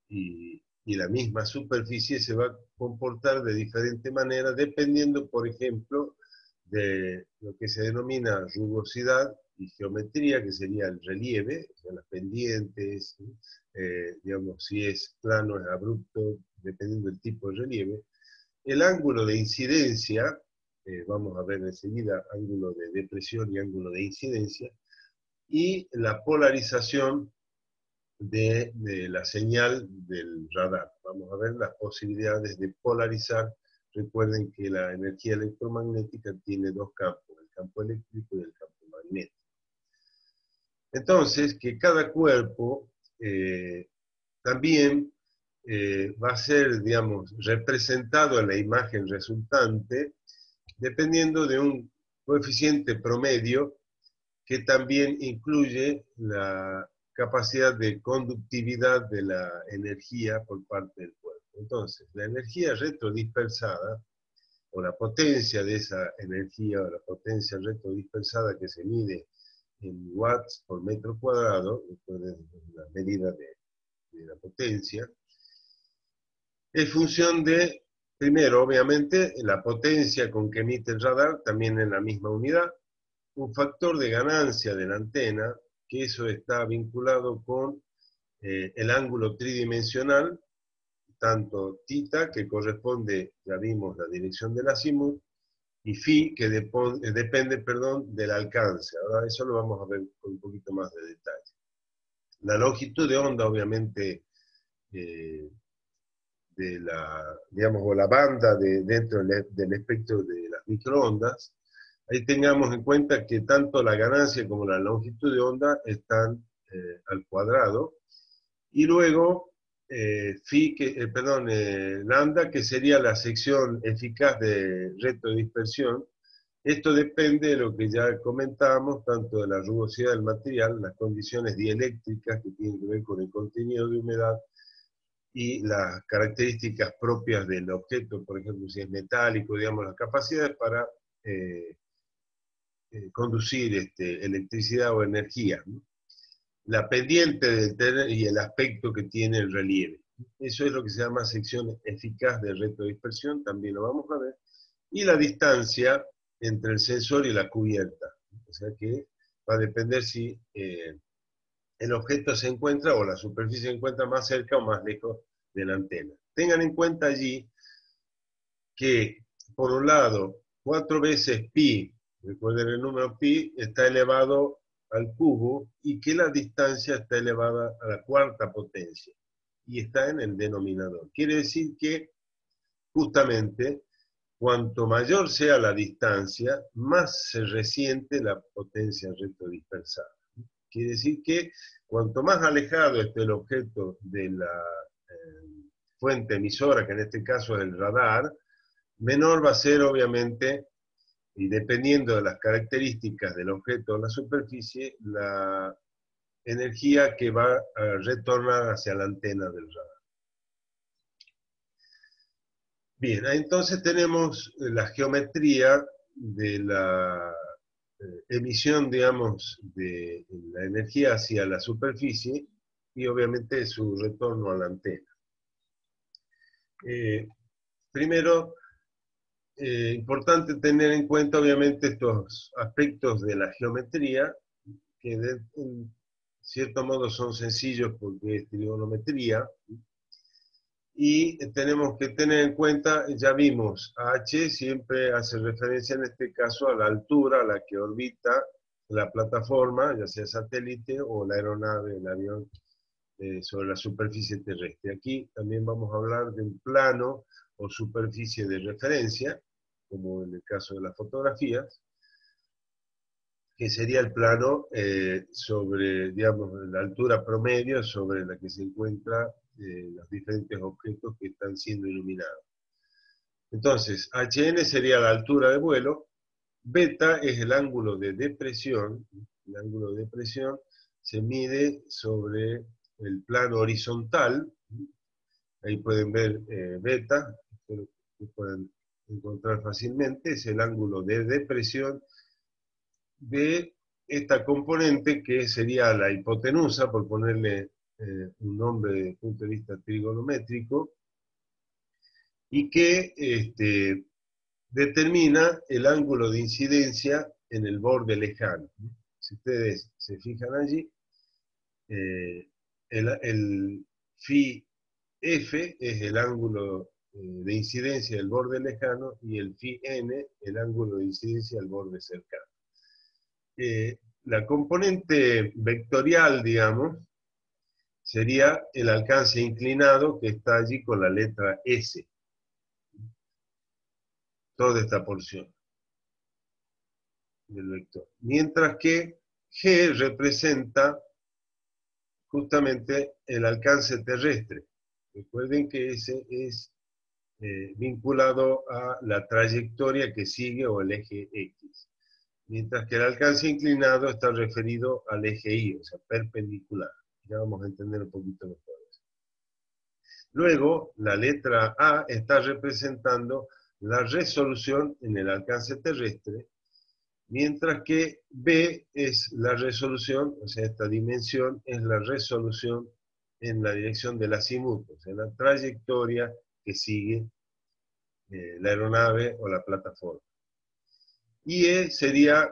y la misma superficie se va a comportar de diferente manera dependiendo, por ejemplo, de lo que se denomina rugosidad y geometría, que sería el relieve, o sea, las pendientes, digamos, si es plano, es abrupto, dependiendo del tipo de relieve. El ángulo de incidencia, vamos a ver enseguida ángulo de depresión y ángulo de incidencia, y la polarización de la señal del radar. Vamos a ver las posibilidades de polarizar. Recuerden que la energía electromagnética tiene dos campos, el campo eléctrico y el campo magnético. Entonces, que cada cuerpo también va a ser, digamos, representado en la imagen resultante dependiendo de un coeficiente promedio que también incluye la capacidad de conductividad de la energía por parte del cuerpo. Entonces, la energía retrodispersada, o la potencia de esa energía, o la potencia retrodispersada que se mide en watts por metro cuadrado, después de la medida de la potencia, es función de, primero, obviamente, la potencia con que emite el radar, también en la misma unidad, un factor de ganancia de la antena, que eso está vinculado con el ángulo tridimensional, tanto θ, que corresponde, ya vimos, la dirección del azimut, y φ, que depende, perdón, del alcance. Ahora eso lo vamos a ver con un poquito más de detalle. La longitud de onda, obviamente, de la, digamos, o la banda dentro del espectro de las microondas, ahí tengamos en cuenta que tanto la ganancia como la longitud de onda están al cuadrado, y luego lambda, que sería la sección eficaz de retrodispersión. Esto depende de lo que ya comentábamos, tanto de la rugosidad del material, las condiciones dieléctricas que tienen que ver con el contenido de humedad, y las características propias del objeto, por ejemplo, si es metálico, digamos, las capacidades para conducir electricidad o energía, ¿no? La pendiente y el aspecto que tiene el relieve. Eso es lo que se llama sección eficaz de retrodispersión, también lo vamos a ver. Y la distancia entre el sensor y la cubierta. O sea que va a depender si el objeto se encuentra o la superficie se encuentra más cerca o más lejos de la antena. Tengan en cuenta allí que, por un lado, 4 veces pi, recuerden el número pi, está elevado al cubo, y que la distancia está elevada a la cuarta potencia, y está en el denominador. Quiere decir que, justamente, cuanto mayor sea la distancia, más se resiente la potencia retrodispersada. Quiere decir que cuanto más alejado esté el objeto de la fuente emisora, que en este caso es el radar, menor va a ser, obviamente, y dependiendo de las características del objeto o la superficie, la energía que va a retornar hacia la antena del radar. Bien, entonces tenemos la geometría de la emisión, digamos, de la energía hacia la superficie y obviamente su retorno a la antena. Primero, importante tener en cuenta obviamente estos aspectos de la geometría, que en cierto modo son sencillos porque es trigonometría, y tenemos que tener en cuenta, ya vimos, H siempre hace referencia en este caso a la altura a la que orbita la plataforma, ya sea satélite o la aeronave, el avión, sobre la superficie terrestre. Aquí también vamos a hablar de un plano o superficie de referencia, como en el caso de las fotografías, que sería el plano sobre, digamos, la altura promedio sobre la que se encuentran los diferentes objetos que están siendo iluminados. Entonces, Hn sería la altura de vuelo, beta es el ángulo de depresión, el ángulo de depresión se mide sobre el plano horizontal, ahí pueden ver beta, espero que puedan encontrar fácilmente, es el ángulo de depresión de esta componente que sería la hipotenusa, por ponerle un nombre desde el punto de vista trigonométrico, y que determina el ángulo de incidencia en el borde lejano. Si ustedes se fijan allí, el phi f es el ángulo de incidencia del borde lejano y el phi n el ángulo de incidencia del borde cercano. La componente vectorial, digamos, sería el alcance inclinado que está allí con la letra S. Toda esta porción del vector. Mientras que G representa justamente el alcance terrestre. Recuerden que ese es vinculado a la trayectoria que sigue o el eje X. Mientras que el alcance inclinado está referido al eje Y, o sea, perpendicular. Ya vamos a entender un poquito mejor eso. Luego, la letra A está representando la resolución en el alcance terrestre, mientras que B es la resolución, o sea, esta dimensión es la resolución en la dirección del azimut, o sea, la trayectoria que sigue la aeronave o la plataforma. Y E sería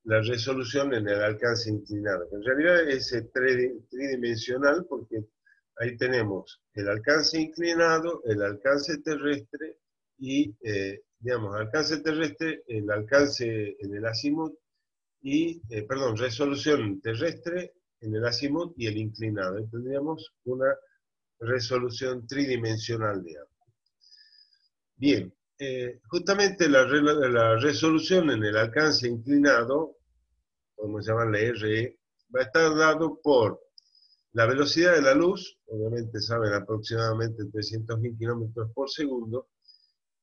la resolución en el alcance inclinado, que en realidad es tridimensional porque ahí tenemos el alcance inclinado, el alcance terrestre y, digamos, alcance terrestre, el alcance en el azimut y, perdón, resolución terrestre en el azimut y el inclinado. Ahí tendríamos una resolución tridimensional, digamos. Bien, justamente la resolución en el alcance inclinado, podemos llamarla RE, va a estar dado por la velocidad de la luz, obviamente saben aproximadamente 300.000 kilómetros por segundo,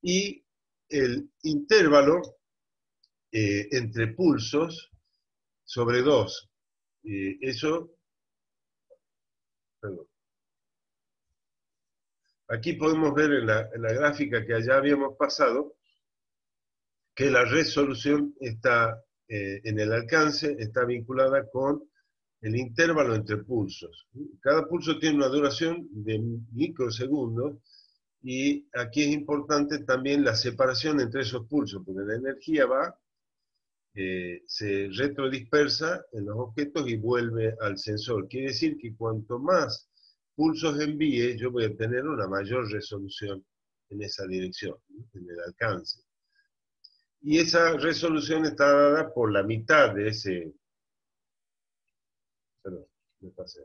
y el intervalo entre pulsos sobre 2. Eso, perdón. Aquí podemos ver en la gráfica que allá habíamos pasado que la resolución está en el alcance, está vinculada con el intervalo entre pulsos. Cada pulso tiene una duración de microsegundos y aquí es importante también la separación entre esos pulsos, porque la energía va, se retrodispersa en los objetos y vuelve al sensor. Quiere decir que cuanto más pulsos envíe, yo voy a tener una mayor resolución en esa dirección, en el alcance. Y esa resolución está dada por la mitad de ese, perdón, me pasé,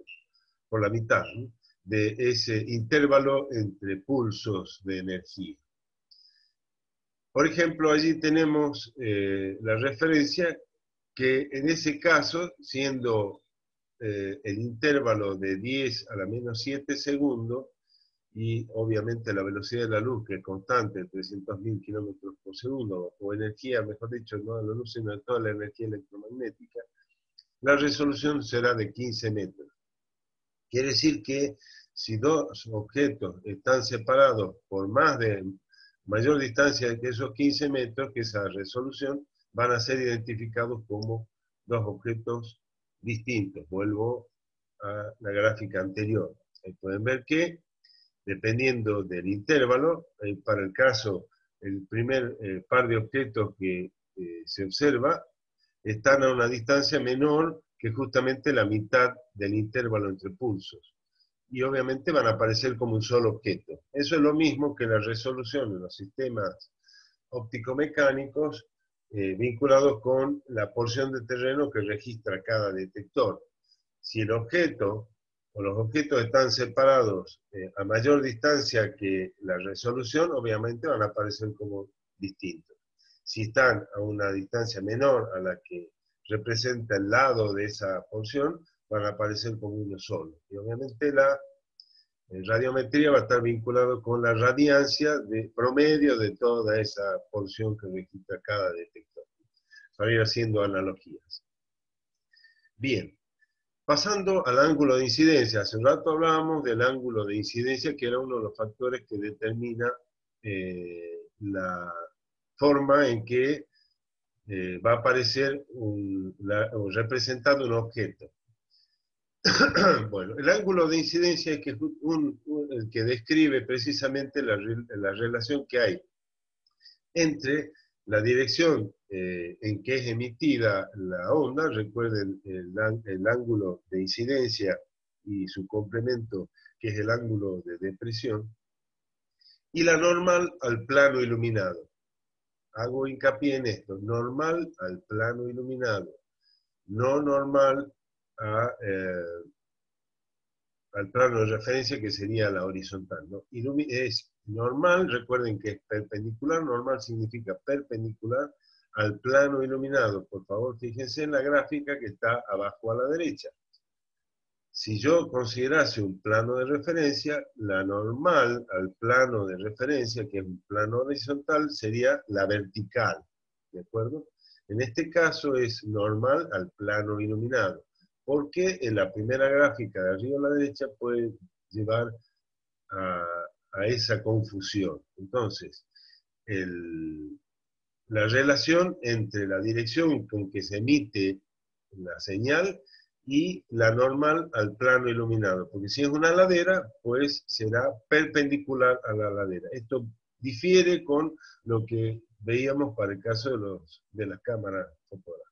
por la mitad, ¿no?, de ese intervalo entre pulsos de energía. Por ejemplo, allí tenemos la referencia que en ese caso, siendo el intervalo de 10 a la menos 7 segundos, y obviamente la velocidad de la luz, que es constante, 300.000 kilómetros por segundo, o energía, mejor dicho, no de la luz, sino de toda la energía electromagnética, la resolución será de 15 metros. Quiere decir que si dos objetos están separados por mayor distancia que esos 15 metros, que esa resolución, van a ser identificados como dos objetos distintos. Vuelvo a la gráfica anterior. Ahí pueden ver que, dependiendo del intervalo, para el caso, el primer par de objetos que se observa, están a una distancia menor que justamente la mitad del intervalo entre pulsos. Y obviamente van a aparecer como un solo objeto. Eso es lo mismo que la resolución en los sistemas óptico-mecánicos vinculados con la porción de terreno que registra cada detector. Si el objeto o los objetos están separados a mayor distancia que la resolución, obviamente van a aparecer como distintos. Si están a una distancia menor a la que representa el lado de esa porción, van a aparecer como uno solo. Y obviamente la radiometría va a estar vinculado con la radiancia de promedio de toda esa porción que registra cada detector, para ir haciendo analogías. Bien, pasando al ángulo de incidencia. Hace un rato hablábamos del ángulo de incidencia, que era uno de los factores que determina la forma en que va a aparecer representado un objeto. Bueno, el ángulo de incidencia es el que describe precisamente la relación que hay entre la dirección en que es emitida la onda, recuerden el ángulo de incidencia y su complemento, que es el ángulo de depresión, y la normal al plano iluminado. Hago hincapié en esto, normal al plano iluminado, no normal al plano de referencia, que sería la horizontal, ¿no? Es normal, recuerden que es perpendicular, normal significa perpendicular al plano iluminado. Por favor, fíjense en la gráfica que está abajo a la derecha. Si yo considerase un plano de referencia, la normal al plano de referencia, que es un plano horizontal, sería la vertical, ¿de acuerdo? En este caso es normal al plano iluminado, porque en la primera gráfica de arriba a la derecha puede llevar a esa confusión. Entonces, la relación entre la dirección con que se emite la señal y la normal al plano iluminado, porque si es una ladera, pues será perpendicular a la ladera. Esto difiere con lo que veíamos para el caso de las cámaras fotográficas.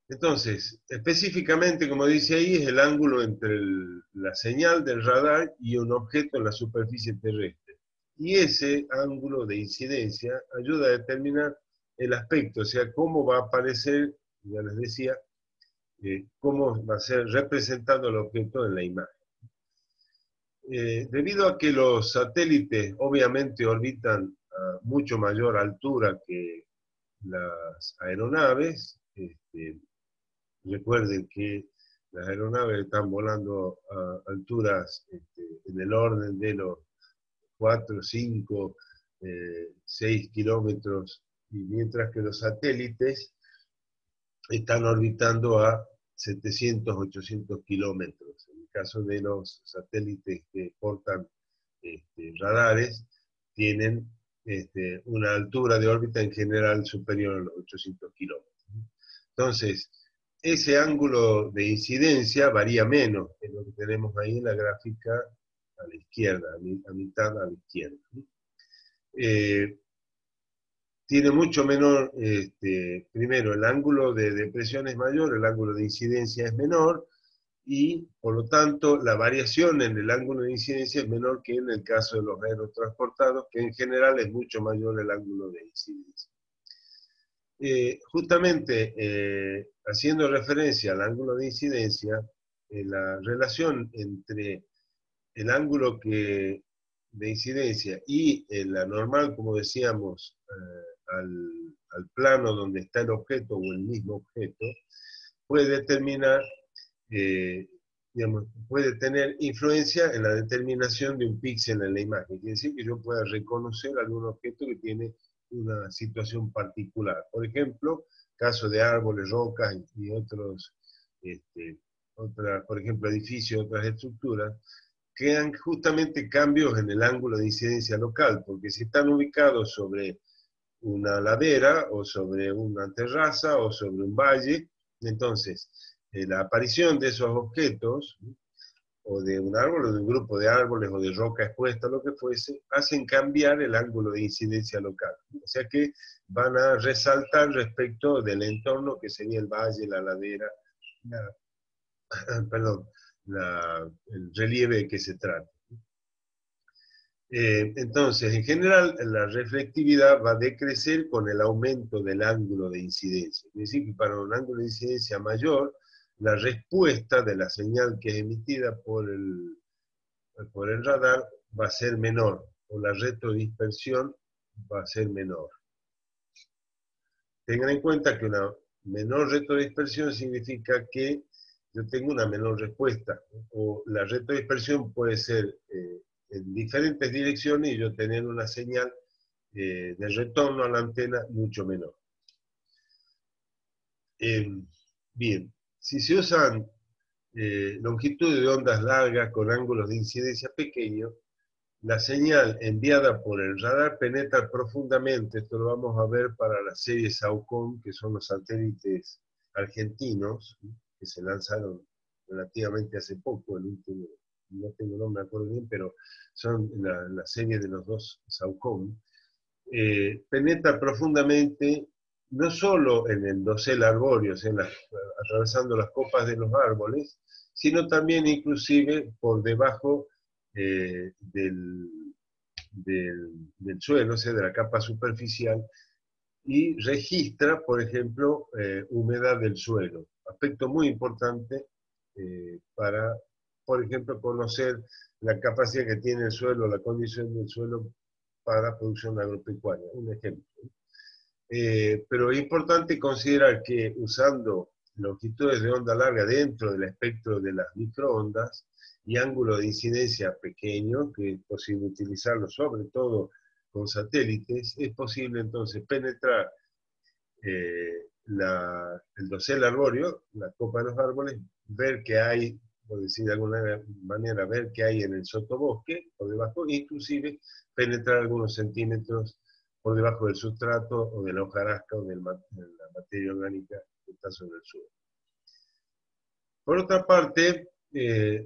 Entonces, específicamente, como dice ahí, es el ángulo entre la señal del radar y un objeto en la superficie terrestre. Y ese ángulo de incidencia ayuda a determinar el aspecto, o sea, cómo va a aparecer, ya les decía, cómo va a ser representado el objeto en la imagen. Debido a que los satélites obviamente orbitan a mucho mayor altura que las aeronaves, recuerden que las aeronaves están volando a alturas en el orden de los 4, 5, 6 kilómetros, y mientras que los satélites están orbitando a 700, 800 kilómetros. En el caso de los satélites que portan radares, tienen una altura de órbita en general superior a los 800 kilómetros. Entonces, ese ángulo de incidencia varía menos, que lo que tenemos ahí en la gráfica a la izquierda, a mitad a la izquierda. Tiene mucho menor, primero, el ángulo de depresión es mayor, el ángulo de incidencia es menor, y por lo tanto la variación en el ángulo de incidencia es menor que en el caso de los aerotransportados, que en general es mucho mayor el ángulo de incidencia. Justamente haciendo referencia al ángulo de incidencia, la relación entre el ángulo de incidencia y la normal, como decíamos, al plano donde está el objeto o el mismo objeto, puede determinar, digamos, puede tener influencia en la determinación de un píxel en la imagen. Quiere decir que yo pueda reconocer algún objeto que tiene una situación particular. Por ejemplo, caso de árboles, rocas y otros, por ejemplo, edificios, otras estructuras, crean justamente cambios en el ángulo de incidencia local, porque si están ubicados sobre una ladera o sobre una terraza o sobre un valle, entonces la aparición de esos objetos, o de un árbol o de un grupo de árboles o de roca expuesta, lo que fuese, hacen cambiar el ángulo de incidencia local. O sea que van a resaltar respecto del entorno que sería el valle, la ladera, perdón, el relieve de que se trata. Entonces, en general, la reflectividad va a decrecer con el aumento del ángulo de incidencia. Es decir, que para un ángulo de incidencia mayor, la respuesta de la señal que es emitida por el radar va a ser menor, o la retrodispersión va a ser menor. Tengan en cuenta que una menor retrodispersión significa que yo tengo una menor respuesta, o la retrodispersión puede ser en diferentes direcciones y yo tener una señal de retorno a la antena mucho menor. Bien, si se usan longitudes de ondas largas con ángulos de incidencia pequeños, la señal enviada por el radar penetra profundamente. Esto lo vamos a ver para la serie SAOCOM, que son los satélites argentinos que se lanzaron relativamente hace poco. El último, no me acuerdo bien, pero son la serie de los dos SAOCOM. Penetra profundamente no solo en el dosel arbóreo, o sea, atravesando las copas de los árboles, sino también inclusive por debajo del suelo, o sea, de la capa superficial, y registra, por ejemplo, humedad del suelo. Aspecto muy importante para, por ejemplo, conocer la capacidad que tiene el suelo, la condición del suelo para producción agropecuaria, un ejemplo. Pero es importante considerar que usando longitudes de onda larga dentro del espectro de las microondas y ángulo de incidencia pequeño, que es posible utilizarlo sobre todo con satélites, es posible entonces penetrar el dosel arbóreo, la copa de los árboles, ver que hay, por decir de alguna manera, ver que hay en el sotobosque, por debajo, inclusive penetrar algunos centímetros por debajo del sustrato o de la hojarasca o de la materia orgánica que está sobre el suelo. Por otra parte,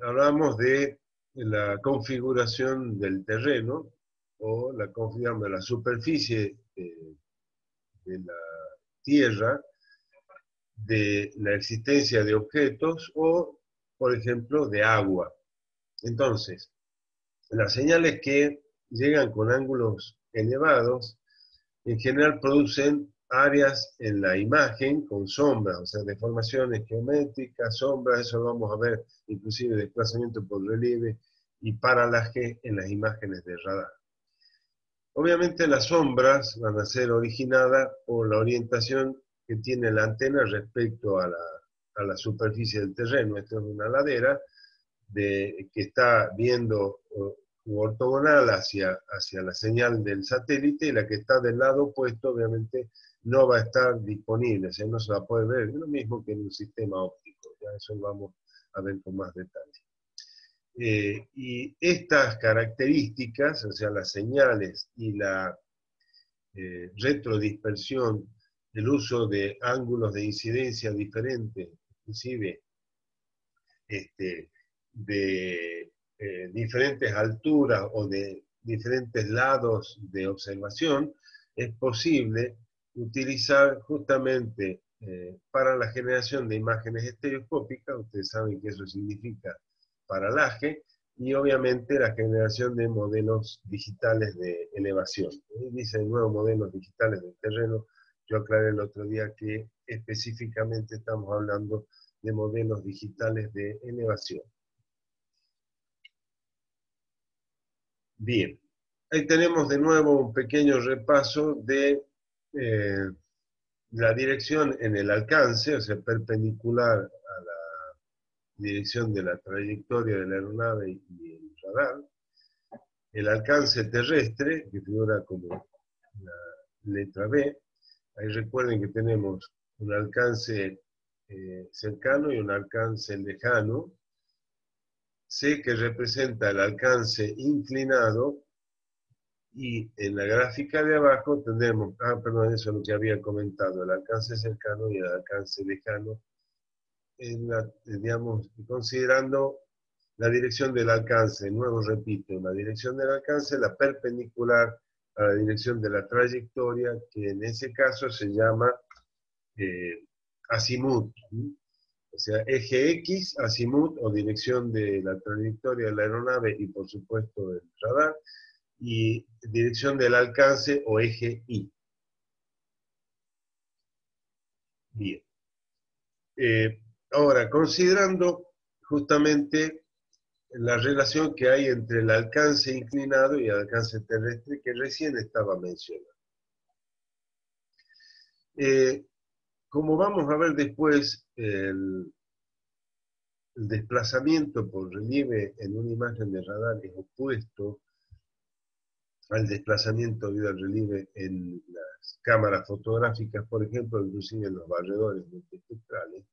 hablamos de la configuración del terreno o la configuración de la superficie de la tierra, de la existencia de objetos o, por ejemplo, de agua. Entonces, las señales que llegan con ángulos elevados en general producen áreas en la imagen con sombras, o sea, deformaciones geométricas, sombras, eso lo vamos a ver, inclusive desplazamiento por relieve y paralaje en las imágenes de radar. Obviamente las sombras van a ser originadas por la orientación que tiene la antena respecto a la superficie del terreno. Esto es una ladera que está viendo ortogonal hacia la señal del satélite, y la que está del lado opuesto obviamente no va a estar disponible, o sea, no se va a poder ver. Es lo mismo que en un sistema óptico, ya eso lo vamos a ver con más detalle. Y estas características, o sea, las señales y la retrodispersión, el uso de ángulos de incidencia diferentes, inclusive de diferentes alturas o de diferentes lados de observación, es posible utilizar justamente para la generación de imágenes estereoscópicas. Ustedes saben que eso significa paralaje, y obviamente la generación de modelos digitales de elevación. Dice de nuevo modelos digitales del terreno. Yo aclaré el otro día que específicamente estamos hablando de modelos digitales de elevación. Bien, ahí tenemos de nuevo un pequeño repaso de la dirección en el alcance, o sea, perpendicular a la dirección de la trayectoria de la aeronave y el radar. El alcance terrestre, que figura como letra B. Ahí recuerden que tenemos un alcance cercano y un alcance lejano. C, que representa el alcance inclinado, y en la gráfica de abajo tenemos, perdón, eso es lo que había comentado, el alcance cercano y el alcance lejano, digamos, considerando la dirección del alcance. De nuevo repito, la dirección del alcance, la perpendicular a la dirección de la trayectoria, que en ese caso se llama azimut. O sea, eje X, azimut o dirección de la trayectoria de la aeronave y por supuesto del radar, y dirección del alcance o eje Y. Bien. Ahora, considerando justamente la relación que hay entre el alcance inclinado y el alcance terrestre que recién estaba mencionando. Como vamos a ver después, el desplazamiento por relieve en una imagen de radar es opuesto al desplazamiento debido al relieve en las cámaras fotográficas, por ejemplo, inclusive en los barredores multiespectrales.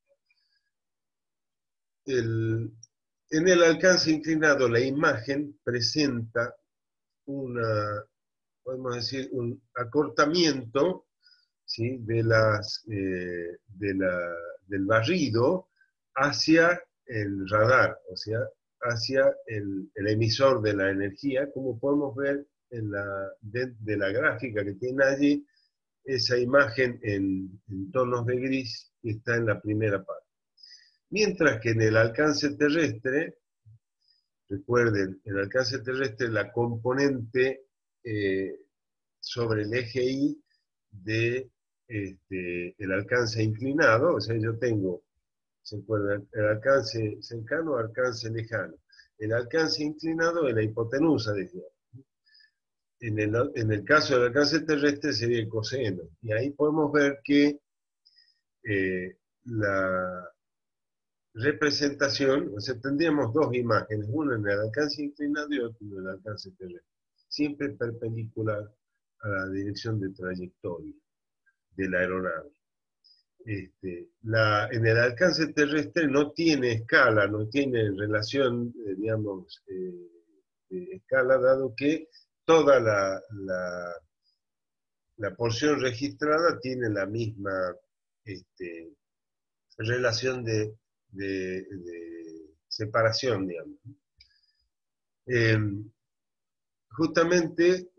En el alcance inclinado, la imagen presenta podemos decir, un acortamiento, ¿sí?, del barrido hacia el radar, o sea, hacia el emisor de la energía, como podemos ver de la gráfica que tiene allí, esa imagen en tonos de gris que está en la primera parte. Mientras que en el alcance terrestre, recuerden, en el alcance terrestre la componente sobre el eje Y de el alcance inclinado, o sea, yo tengo, ¿se acuerdan? El alcance cercano, alcance lejano. El alcance inclinado es la hipotenusa, decía. En el caso del alcance terrestre sería el coseno. Y ahí podemos ver que la representación, o sea, tendríamos dos imágenes, una en el alcance inclinado y otra en el alcance terrestre, siempre perpendicular a la dirección de trayectoria de la aeronave. En el alcance terrestre no tiene escala, no tiene relación, digamos, de escala, dado que toda la porción registrada tiene la misma relación de separación, digamos. Justamente,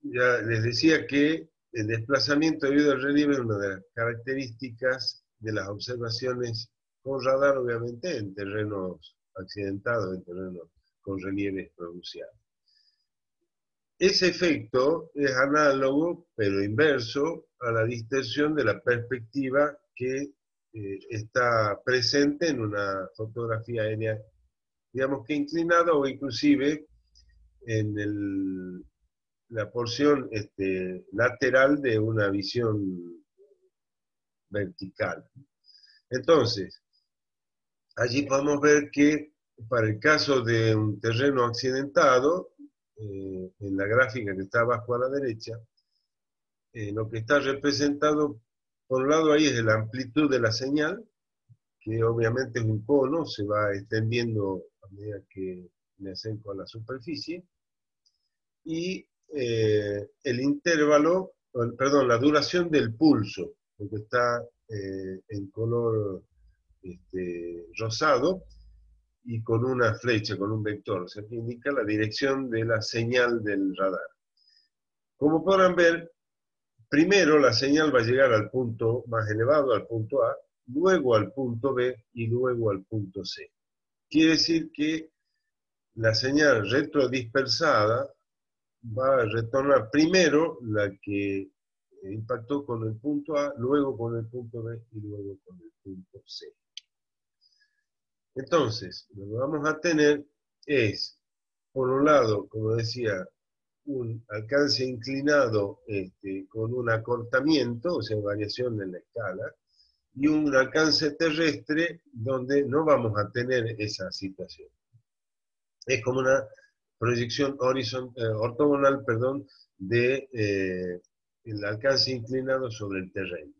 ya les decía que el desplazamiento debido al relieve es una de las características de las observaciones con radar, obviamente, en terrenos accidentados, en terrenos con relieves pronunciados. Ese efecto es análogo, pero inverso, a la distorsión de la perspectiva que está presente en una fotografía aérea, digamos que inclinada o inclusive en la porción lateral de una visión vertical. Entonces, allí podemos ver que para el caso de un terreno accidentado, en la gráfica que está abajo a la derecha, lo que está representado, por un lado ahí es la amplitud de la señal, que obviamente es un cono, se va extendiendo a medida que me acerco a la superficie, y el intervalo, perdón, la duración del pulso, que está en color rosado, y con una flecha, con un vector, o sea, que indica la dirección de la señal del radar. Como podrán ver, primero la señal va a llegar al punto más elevado, al punto A, luego al punto B y luego al punto C. Quiere decir que la señal retrodispersada va a retornar primero la que impactó con el punto A, luego con el punto B y luego con el punto C. Entonces, lo que vamos a tener es, por un lado, como decía, un alcance inclinado con un acortamiento, o sea, variación en la escala, y un alcance terrestre donde no vamos a tener esa situación. Es como una proyección ortogonal, perdón, de el alcance inclinado sobre el terreno.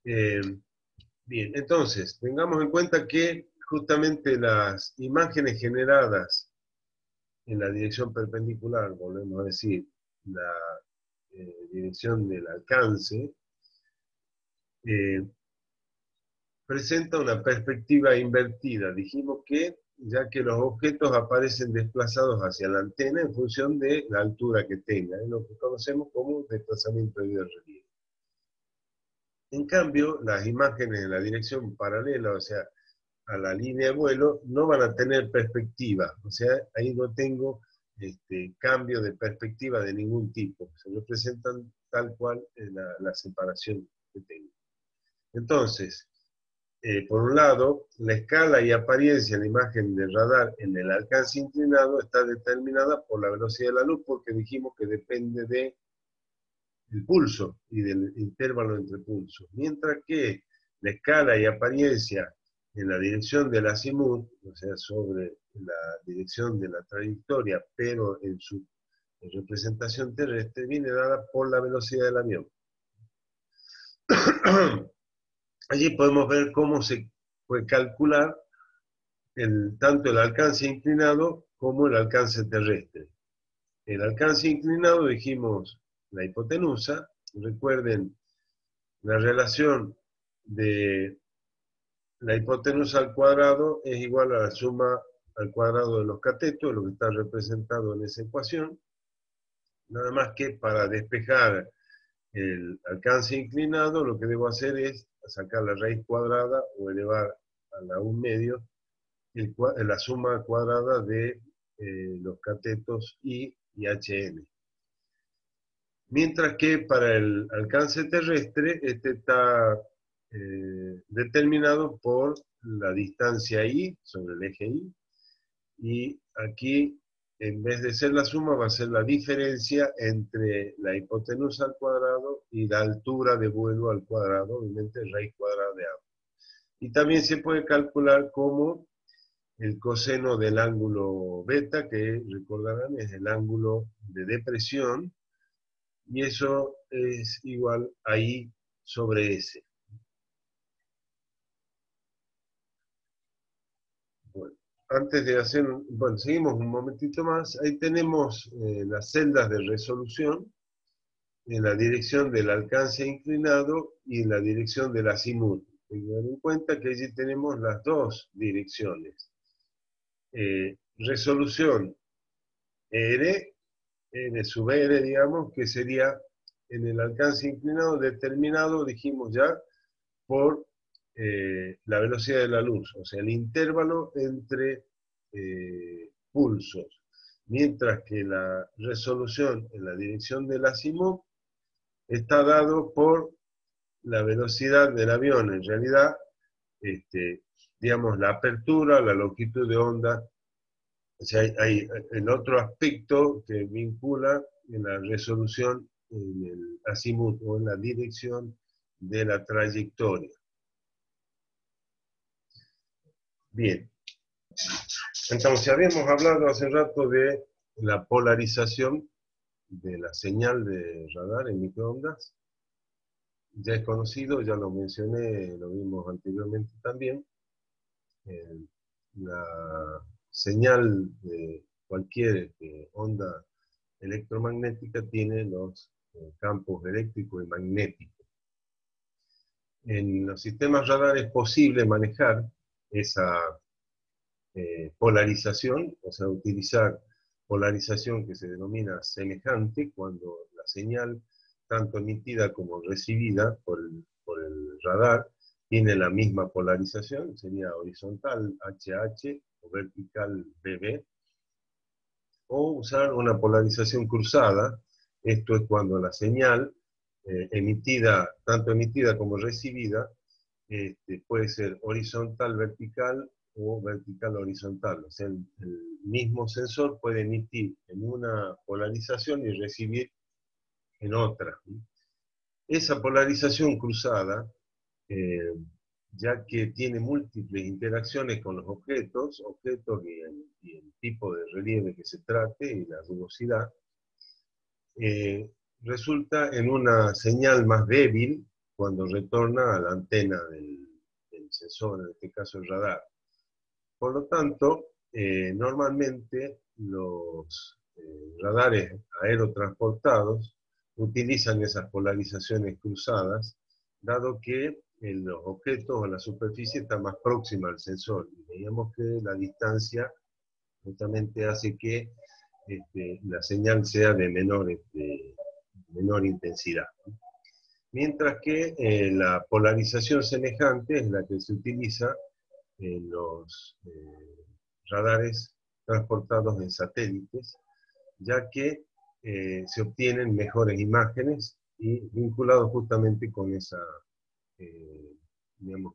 Bien, entonces, tengamos en cuenta que justamente las imágenes generadas en la dirección perpendicular, volvemos a decir, la dirección del alcance, presenta una perspectiva invertida. Dijimos que ya que los objetos aparecen desplazados hacia la antena en función de la altura que tengan, es lo que conocemos como desplazamiento de relieve. En cambio, las imágenes en la dirección paralela, o sea, a la línea de vuelo, no van a tener perspectiva, o sea, ahí no tengo cambio de perspectiva de ningún tipo, se representan tal cual la separación que tengo. Entonces, por un lado, la escala y apariencia de la imagen del radar en el alcance inclinado está determinada por la velocidad de la luz, porque dijimos que depende del pulso y del intervalo entre pulsos. Mientras que la escala y apariencia en la dirección del azimut, o sea, sobre la dirección de la trayectoria, pero en su representación terrestre, viene dada por la velocidad del avión. Allí podemos ver cómo se puede calcular tanto el alcance inclinado como el alcance terrestre. El alcance inclinado, dijimos, la hipotenusa. Recuerden la relación de la hipotenusa al cuadrado es igual a la suma al cuadrado de los catetos, lo que está representado en esa ecuación. Nada más que para despejar el alcance inclinado, lo que debo hacer es sacar la raíz cuadrada o elevar a la 1/2 la suma cuadrada de los catetos I y HN. Mientras que para el alcance terrestre, este está determinado por la distancia I sobre el eje I, y aquí, en vez de ser la suma, va a ser la diferencia entre la hipotenusa al cuadrado y la altura de vuelo al cuadrado, obviamente raíz cuadrada de A. Y también se puede calcular como el coseno del ángulo beta, que recordarán es el ángulo de depresión, y eso es igual a I sobre S. Bueno, antes de hacer, bueno, seguimos un momentito más. Ahí tenemos las celdas de resolución en la dirección del alcance inclinado y en la dirección del azimut. Tengan en cuenta que allí tenemos las dos direcciones. Resolución R, N sub R, digamos, que sería en el alcance inclinado determinado, dijimos ya, por la velocidad de la luz, o sea, el intervalo entre pulsos, mientras que la resolución en la dirección del azimut está dado por la velocidad del avión, en realidad, digamos, la apertura, la longitud de onda. O sea, hay el otro aspecto que vincula en la resolución en el azimut o en la dirección de la trayectoria. Bien, entonces habíamos hablado hace rato de la polarización de la señal de radar en microondas. Ya es conocido, ya lo mencioné, lo vimos anteriormente también. La señal de cualquier onda electromagnética tiene los campos eléctrico y magnético. En los sistemas radar es posible manejar esa polarización, o sea, utilizar polarización que se denomina semejante, cuando la señal, tanto emitida como recibida por el radar, tiene la misma polarización, sería horizontal HH o vertical BB, o usar una polarización cruzada. Esto es cuando la señal emitida, tanto emitida como recibida, puede ser horizontal vertical o vertical horizontal. O sea, el mismo sensor puede emitir en una polarización y recibir en otra. Esa polarización cruzada, ya que tiene múltiples interacciones con los objetos y el tipo de relieve que se trate y la rugosidad, resulta en una señal más débil cuando retorna a la antena del sensor, en este caso el radar. Por lo tanto, normalmente los radares aerotransportados utilizan esas polarizaciones cruzadas, dado que los objetos o la superficie está más próxima al sensor. Y veíamos que la distancia justamente hace que la señal sea de menor intensidad. Mientras que la polarización semejante es la que se utiliza en los radares transportados en satélites, ya que se obtienen mejores imágenes y vinculados justamente con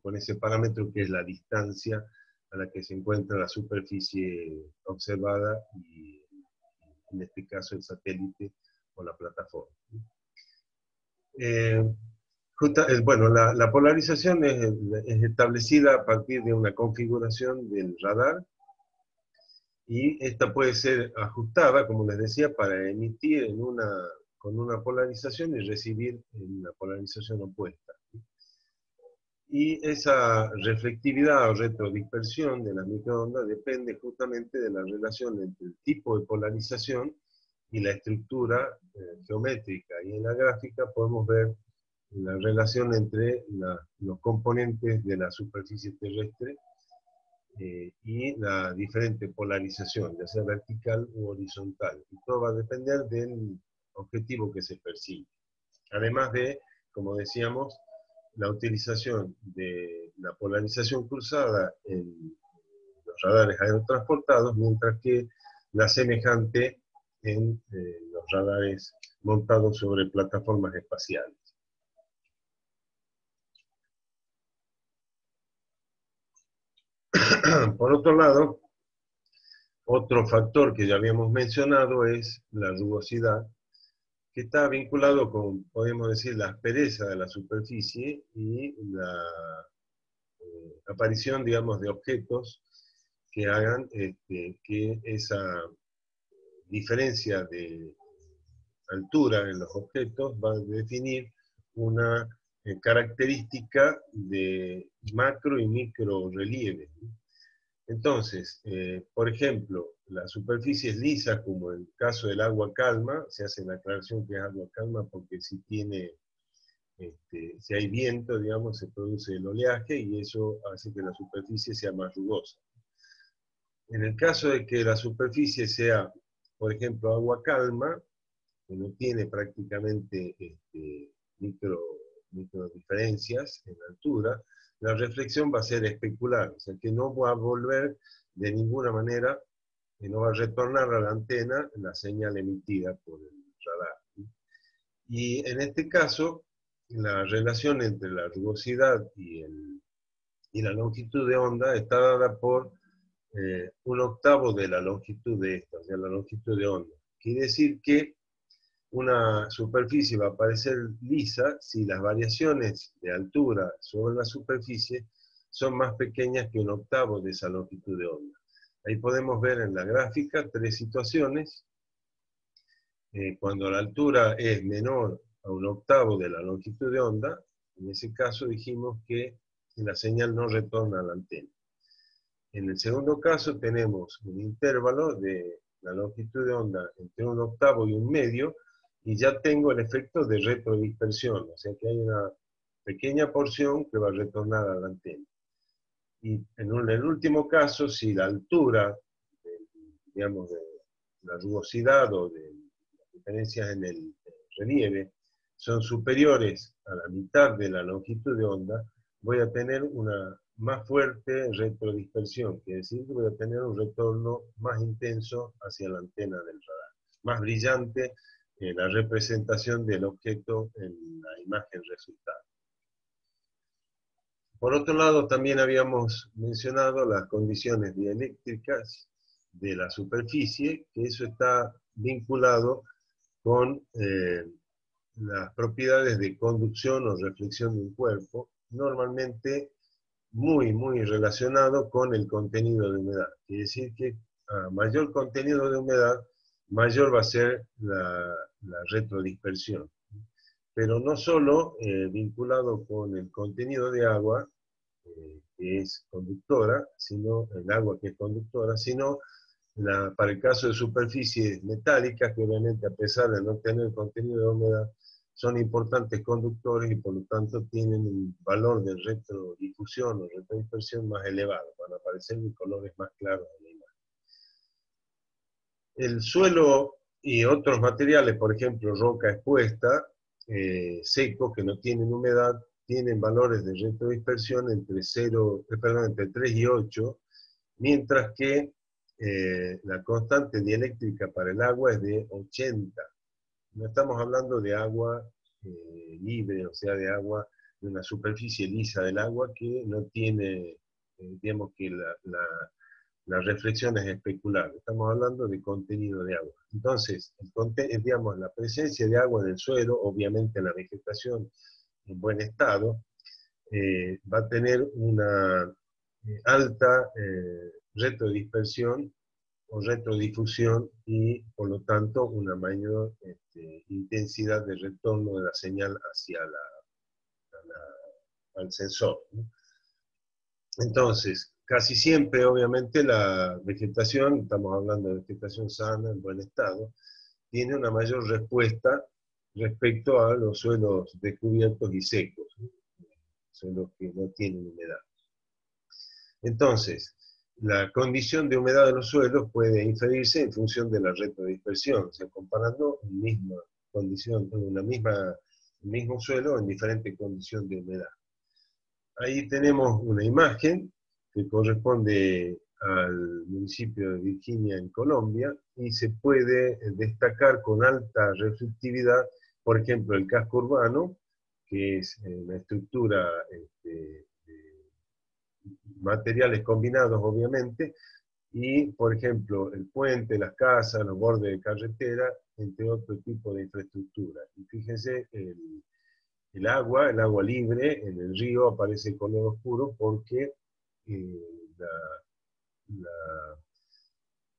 con ese parámetro que es la distancia a la que se encuentra la superficie observada y en este caso el satélite o la plataforma. Bueno, la polarización es establecida a partir de una configuración del radar y esta puede ser ajustada, como les decía, para emitir con una polarización y recibir en la polarización opuesta. Y esa reflectividad o retrodispersión de la microonda depende justamente de la relación entre el tipo de polarización y la estructura geométrica. Y en la gráfica podemos ver la relación entre los componentes de la superficie terrestre y la diferente polarización, ya sea vertical u horizontal. Y todo va a depender del objetivo que se persigue. Además de, como decíamos, la utilización de la polarización cruzada en los radares aerotransportados, mientras que la semejante en los radares montados sobre plataformas espaciales. Por otro lado, otro factor que ya habíamos mencionado es la rugosidad, que está vinculado con, podemos decir, la aspereza de la superficie y la aparición, digamos, de objetos que hagan que esa diferencia de altura en los objetos va a definir una característica de macro y micro relieve. Entonces, por ejemplo, la superficie es lisa, como en el caso del agua calma, se hace la aclaración que es agua calma porque si hay viento, digamos, se produce el oleaje y eso hace que la superficie sea más rugosa. En el caso de que la superficie sea, por ejemplo, agua calma, que no tiene prácticamente micro diferencias en altura, la reflexión va a ser especular, o sea que no va a volver de ninguna manera, que no va a retornar a la antena la señal emitida por el radar. Y en este caso, la relación entre la rugosidad y la longitud de onda está dada por 1/8 de la longitud de esta, o sea, la longitud de onda. Quiere decir que una superficie va a parecer lisa si las variaciones de altura sobre la superficie son más pequeñas que 1/8 de esa longitud de onda. Ahí podemos ver en la gráfica 3 situaciones. Cuando la altura es menor a 1/8 de la longitud de onda, en ese caso dijimos que la señal no retorna a la antena. En el segundo caso tenemos un intervalo de la longitud de onda entre 1/8 y 1/2, y ya tengo el efecto de retrodispersión, o sea que hay una pequeña porción que va a retornar a la antena. Y en el último caso, si la altura, digamos, de la rugosidad o de las diferencias en el relieve son superiores a la mitad de la longitud de onda, voy a tener una más fuerte retrodispersión, quiere decir que voy a tener un retorno más intenso hacia la antena del radar, más brillante la representación del objeto en la imagen resultante. Por otro lado, también habíamos mencionado las condiciones dieléctricas de la superficie, que eso está vinculado con las propiedades de conducción o reflexión de un cuerpo, normalmente muy relacionado con el contenido de humedad. Quiere decir que a mayor contenido de humedad, mayor va a ser la retrodispersión. Pero no solo vinculado con el contenido de agua, que es conductora, sino el agua que es conductora, sino para el caso de superficies metálicas, que obviamente a pesar de no tener contenido de humedad, son importantes conductores y por lo tanto tienen un valor de retrodifusión o retrodispersión más elevado, van a aparecer en colores más claros en la imagen. El suelo y otros materiales, por ejemplo roca expuesta, secos, que no tienen humedad, tienen valores de retrodispersión entre 3 y 8, mientras que la constante dieléctrica para el agua es de 80. No estamos hablando de agua libre, o sea, de agua, de una superficie lisa del agua que no tiene, digamos que la reflexión es especular. Estamos hablando de contenido de agua. Entonces, digamos, la presencia de agua en el suelo, obviamente en la vegetación en buen estado, va a tener una alta retrodispersión o retrodifusión y por lo tanto una mayor intensidad de retorno de la señal hacia al sensor, ¿no? Entonces, casi siempre, obviamente, la vegetación, estamos hablando de vegetación sana, en buen estado, tiene una mayor respuesta respecto a los suelos descubiertos y secos, ¿no? Suelos que no tienen humedad. Entonces, la condición de humedad de los suelos puede inferirse en función de la retrodispersión, o sea, comparando una misma condición, el mismo suelo en diferente condición de humedad. Ahí tenemos una imagen que corresponde al municipio de Virginia en Colombia y se puede destacar con alta reflectividad, por ejemplo, el casco urbano, que es una estructura de materiales combinados, obviamente, y, por ejemplo, el puente, las casas, los bordes de carretera, entre otro tipo de infraestructura. Y fíjense, el agua libre en el río aparece de color oscuro porque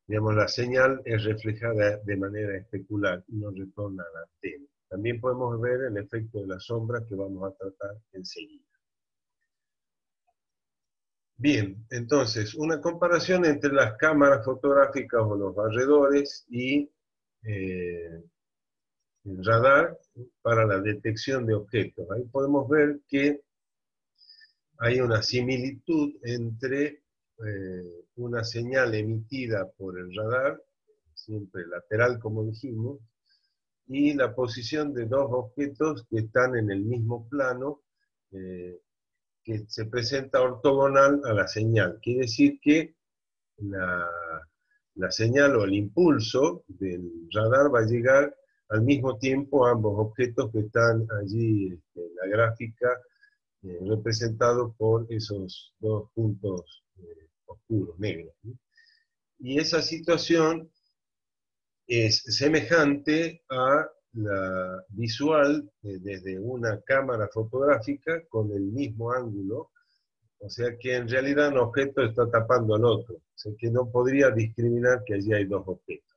digamos, la señal es reflejada de manera especular y no retorna a la antena. También podemos ver el efecto de las sombras que vamos a tratar enseguida. Bien, entonces, una comparación entre las cámaras fotográficas o los barredores y el radar para la detección de objetos. Ahí podemos ver que hay una similitud entre una señal emitida por el radar, siempre lateral como dijimos, y la posición de dos objetos que están en el mismo plano, que se presenta ortogonal a la señal. Quiere decir que la señal o el impulso del radar va a llegar al mismo tiempo a ambos objetos que están allí en la gráfica, representados por esos dos puntos oscuros, negros, ¿no? Y esa situación es semejante a la visual desde una cámara fotográfica con el mismo ángulo, o sea que en realidad un objeto está tapando al otro, o sea que no podría discriminar que allí hay dos objetos.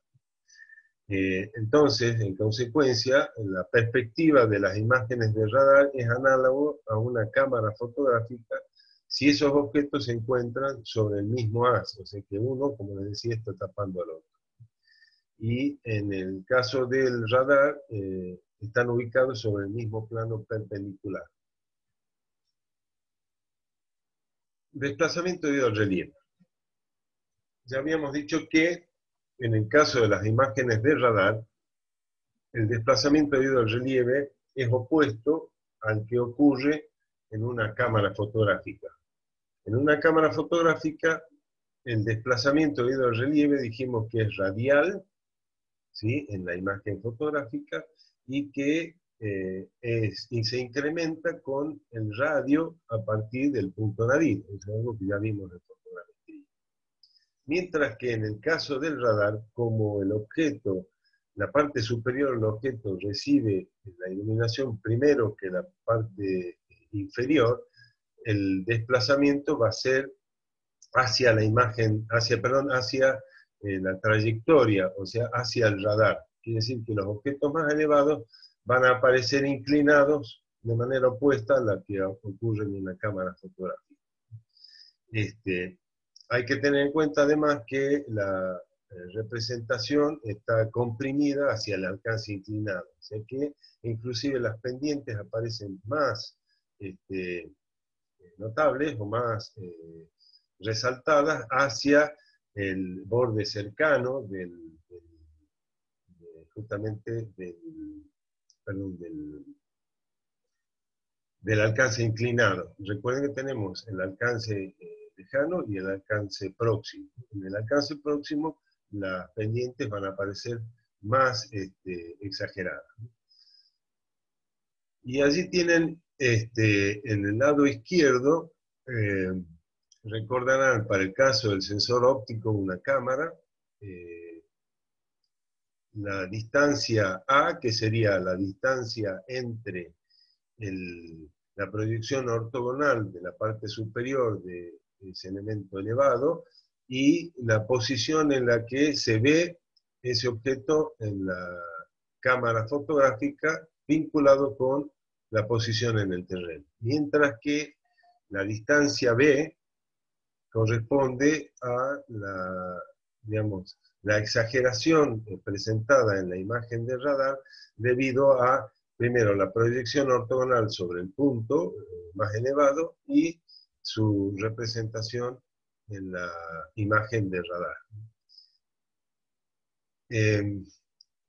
Entonces, en consecuencia, la perspectiva de las imágenes de radar es análogo a una cámara fotográfica si esos objetos se encuentran sobre el mismo haz, o sea que uno, como les decía, está tapando al otro. Y en el caso del radar, están ubicados sobre el mismo plano perpendicular. Desplazamiento de hidrorrelieve. Ya habíamos dicho que en el caso de las imágenes de radar, el desplazamiento de hidrorrelieve es opuesto al que ocurre en una cámara fotográfica. En una cámara fotográfica, el desplazamiento de hidrorrelieve dijimos que es radial, ¿sí?, en la imagen fotográfica, y que y se incrementa con el radio a partir del punto nariz. Es algo que ya vimos en fotogrametría. Mientras que en el caso del radar, como el objeto, la parte superior del objeto recibe la iluminación primero que la parte inferior, el desplazamiento va a ser hacia la imagen, hacia la trayectoria, o sea, hacia el radar. Quiere decir que los objetos más elevados van a aparecer inclinados de manera opuesta a la que ocurre en una cámara fotográfica. Hay que tener en cuenta además que la representación está comprimida hacia el alcance inclinado, o sea que inclusive las pendientes aparecen más notables o más resaltadas hacia el borde cercano justamente del alcance inclinado. Recuerden que tenemos el alcance lejano y el alcance próximo. En el alcance próximo las pendientes van a aparecer más exageradas. Y allí tienen en el lado izquierdo, recordarán para el caso del sensor óptico una cámara, la distancia A, que sería la distancia entre la proyección ortogonal de la parte superior de ese elemento elevado y la posición en la que se ve ese objeto en la cámara fotográfica vinculado con la posición en el terreno. Mientras que la distancia B corresponde a la exageración presentada en la imagen del radar debido a, primero, la proyección ortogonal sobre el punto más elevado y su representación en la imagen del radar.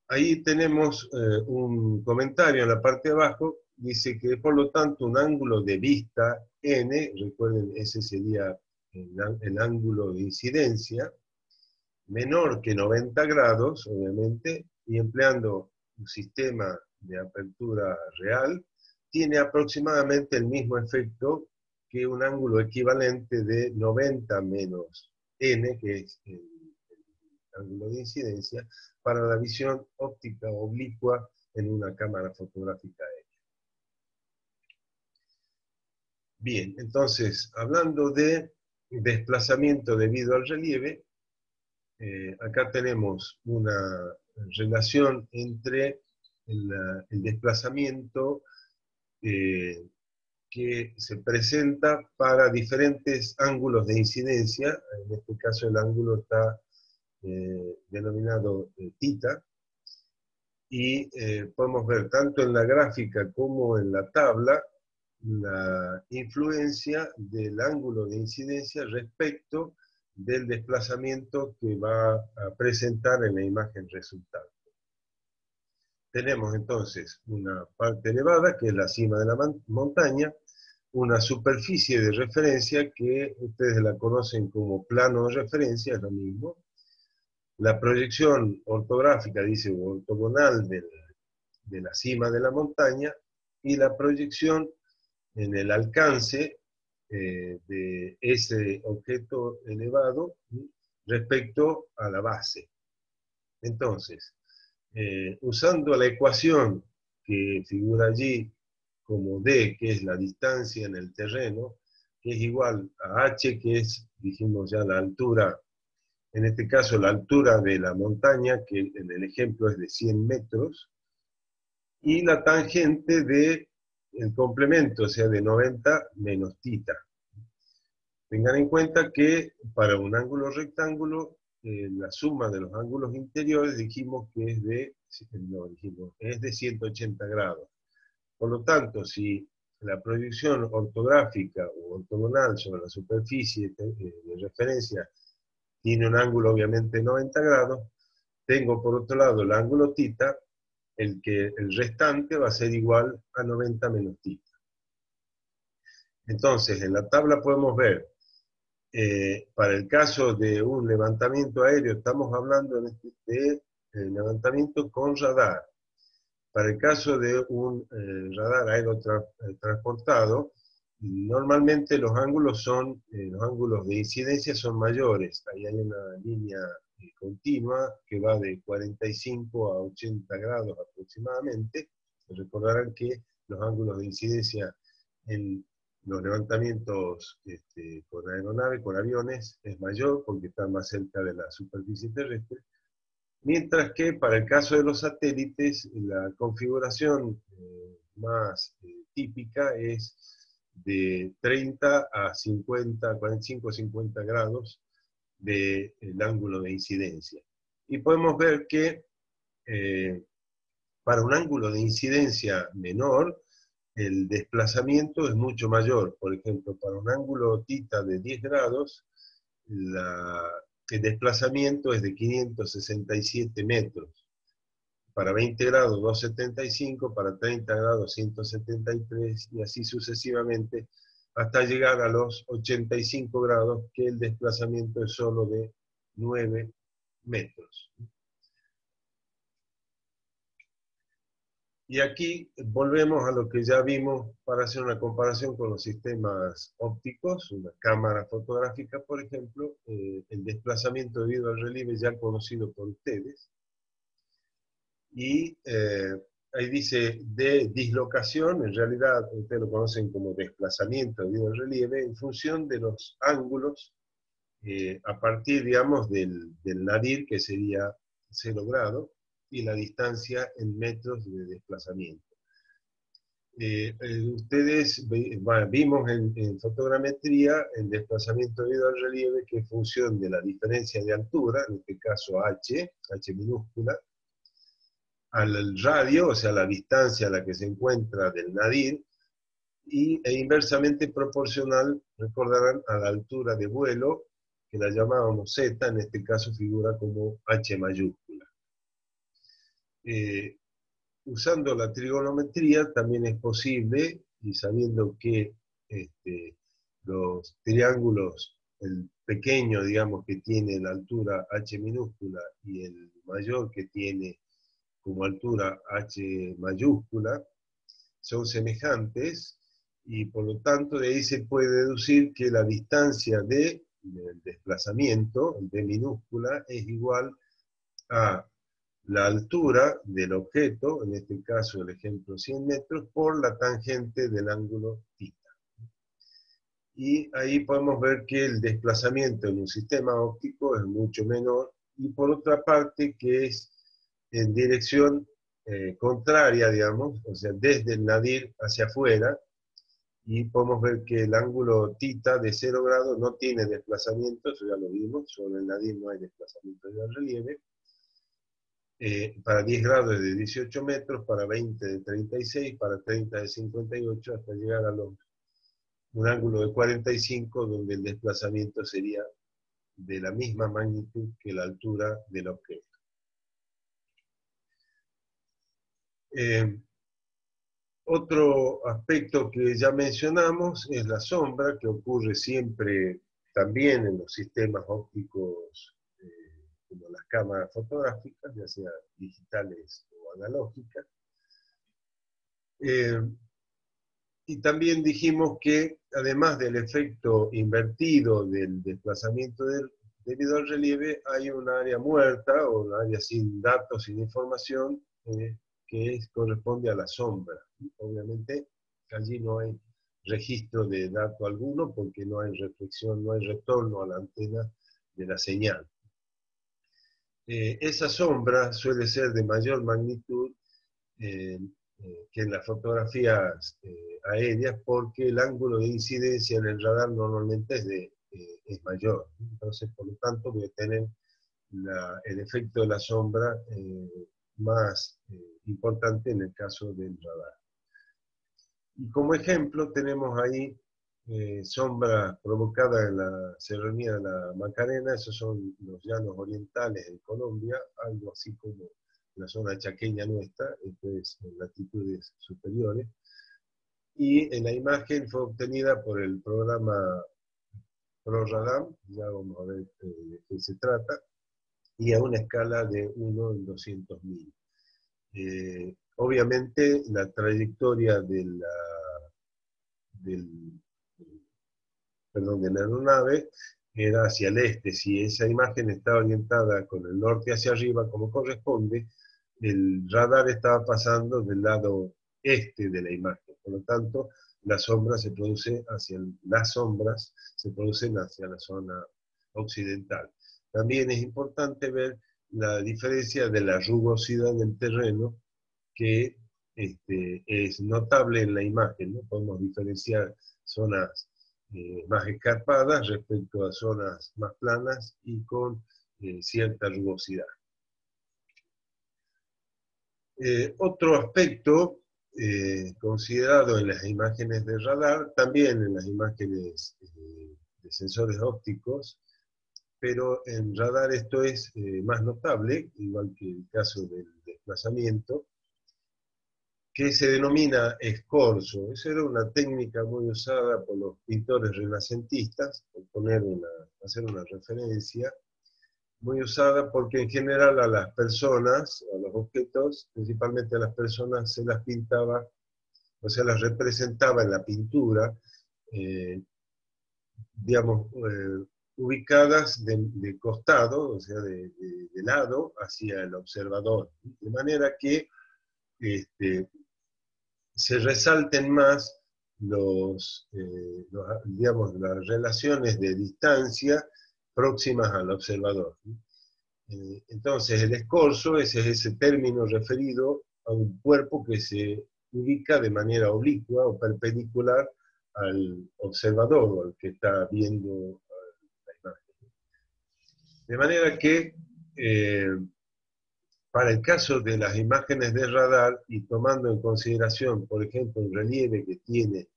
Ahí tenemos un comentario en la parte de abajo, dice que por lo tanto un ángulo de vista n, recuerden ese sería el ángulo de incidencia, menor que 90 grados, obviamente, y empleando un sistema de apertura real, tiene aproximadamente el mismo efecto que un ángulo equivalente de 90 menos n, que es el ángulo de incidencia, para la visión óptica oblicua en una cámara fotográfica aérea. Bien, entonces, hablando de desplazamiento debido al relieve, acá tenemos una relación entre el desplazamiento que se presenta para diferentes ángulos de incidencia. En este caso el ángulo está denominado θ, y podemos ver tanto en la gráfica como en la tabla la influencia del ángulo de incidencia respecto del desplazamiento que va a presentar en la imagen resultante. Tenemos entonces una parte elevada, que es la cima de la montaña, una superficie de referencia que ustedes la conocen como plano de referencia, es lo mismo. La proyección ortográfica, dice, o ortogonal de la cima de la montaña, y la proyección en el alcance de ese objeto elevado respecto a la base. Entonces, usando la ecuación que figura allí como D, que es la distancia en el terreno, que es igual a H, que es, dijimos ya, la altura, en este caso la altura de la montaña, que en el ejemplo es de 100 metros, y la tangente de el complemento, o sea, de 90 menos θ. Tengan en cuenta que para un ángulo rectángulo, la suma de los ángulos interiores dijimos que es de 180 grados. Por lo tanto, si la proyección ortográfica o ortogonal sobre la superficie de referencia tiene un ángulo obviamente de 90 grados, tengo por otro lado el ángulo θ, el restante va a ser igual a 90 menos θ. Entonces, en la tabla podemos ver, para el caso de un levantamiento aéreo, estamos hablando de levantamiento con radar. Para el caso de un radar aerotransportado, normalmente los ángulos de incidencia son mayores. Ahí hay una línea continua que va de 45 a 80 grados aproximadamente. Recordarán que los ángulos de incidencia en los levantamientos con aeronaves, con aviones, es mayor porque están más cerca de la superficie terrestre, mientras que para el caso de los satélites, la configuración más típica es de 30 a 50, 45, 50 grados del ángulo de incidencia. Y podemos ver que para un ángulo de incidencia menor, el desplazamiento es mucho mayor. Por ejemplo, para un ángulo θ de 10 grados, el desplazamiento es de 567 metros. Para 20 grados 275, para 30 grados 173 y así sucesivamente hasta llegar a los 85 grados, que el desplazamiento es solo de 9 metros. Y aquí volvemos a lo que ya vimos para hacer una comparación con los sistemas ópticos, una cámara fotográfica, por ejemplo, el desplazamiento debido al relieve ya conocido por ustedes. Y ahí dice de dislocación, en realidad ustedes lo conocen como desplazamiento debido al relieve, en función de los ángulos a partir, digamos, del nadir, que sería 0 grado, y la distancia en metros de desplazamiento. Ustedes vimos en fotogrametría el desplazamiento debido al relieve, que es función de la diferencia de altura, en este caso h minúscula, al radio, o sea, la distancia a la que se encuentra del nadir, e inversamente proporcional, recordarán, a la altura de vuelo, que la llamábamos z, en este caso figura como h mayúscula. Usando la trigonometría también es posible, y sabiendo que los triángulos, el pequeño, digamos, que tiene la altura h minúscula y el mayor que tiene como altura h mayúscula, son semejantes, y por lo tanto de ahí se puede deducir que la distancia del desplazamiento, d minúscula, es igual a la altura del objeto, en este caso el ejemplo 100 metros, por la tangente del ángulo θ. Y ahí podemos ver que el desplazamiento en un sistema óptico es mucho menor, y por otra parte que es en dirección contraria, digamos, o sea, desde el nadir hacia afuera, y podemos ver que el ángulo θ de 0 grados no tiene desplazamiento, eso ya lo vimos, sobre el nadir no hay desplazamiento del relieve. Para 10 grados es de 18 metros, para 20 de 36, para 30 de 58, hasta llegar a un ángulo de 45, donde el desplazamiento sería de la misma magnitud que la altura del objeto. Otro aspecto que ya mencionamos es la sombra, que ocurre siempre también en los sistemas ópticos como las cámaras fotográficas, ya sea digitales o analógicas. Y también dijimos que además del efecto invertido del desplazamiento debido al relieve, hay un área muerta o un área sin datos, sin información, que corresponde a la sombra. Obviamente allí no hay registro de dato alguno porque no hay reflexión, no hay retorno a la antena de la señal. Esa sombra suele ser de mayor magnitud que en las fotografías aéreas, porque el ángulo de incidencia en el radar normalmente es mayor. Entonces, por lo tanto, voy a tener el efecto de la sombra más importante en el caso del radar. Y como ejemplo tenemos ahí sombras provocadas en la serranía de la Macarena. Esos son los llanos orientales en Colombia, algo así como la zona chaqueña nuestra, esto es en latitudes superiores. Y en la imagen fue obtenida por el programa ProRadar, ya vamos a ver de qué se trata, y a una escala de 1 en 200.000. Obviamente la trayectoria de la aeronave era hacia el este. Si esa imagen estaba orientada con el norte hacia arriba, como corresponde, el radar estaba pasando del lado este de la imagen. Por lo tanto, las sombras se producen hacia la zona occidental. También es importante ver la diferencia de la rugosidad del terreno, que es notable en la imagen, ¿no? Podemos diferenciar zonas más escarpadas respecto a zonas más planas y con cierta rugosidad. Otro aspecto considerado en las imágenes de radar, también en las imágenes de sensores ópticos, pero en radar esto es más notable, igual que el caso del desplazamiento, que se denomina escorzo. Esa era una técnica muy usada por los pintores renacentistas, por hacer una referencia, muy usada porque en general a las personas, a los objetos, principalmente a las personas, se las pintaba, o sea, las representaba en la pintura, digamos, ubicadas de costado, o sea, de lado hacia el observador, de manera que se resalten más digamos, las relaciones de distancia próximas al observador. Entonces, el escorzo es ese término referido a un cuerpo que se ubica de manera oblicua o perpendicular al observador o al que está viendo la imagen. De manera que, para el caso de las imágenes de radar, y tomando en consideración, por ejemplo, un relieve que tiene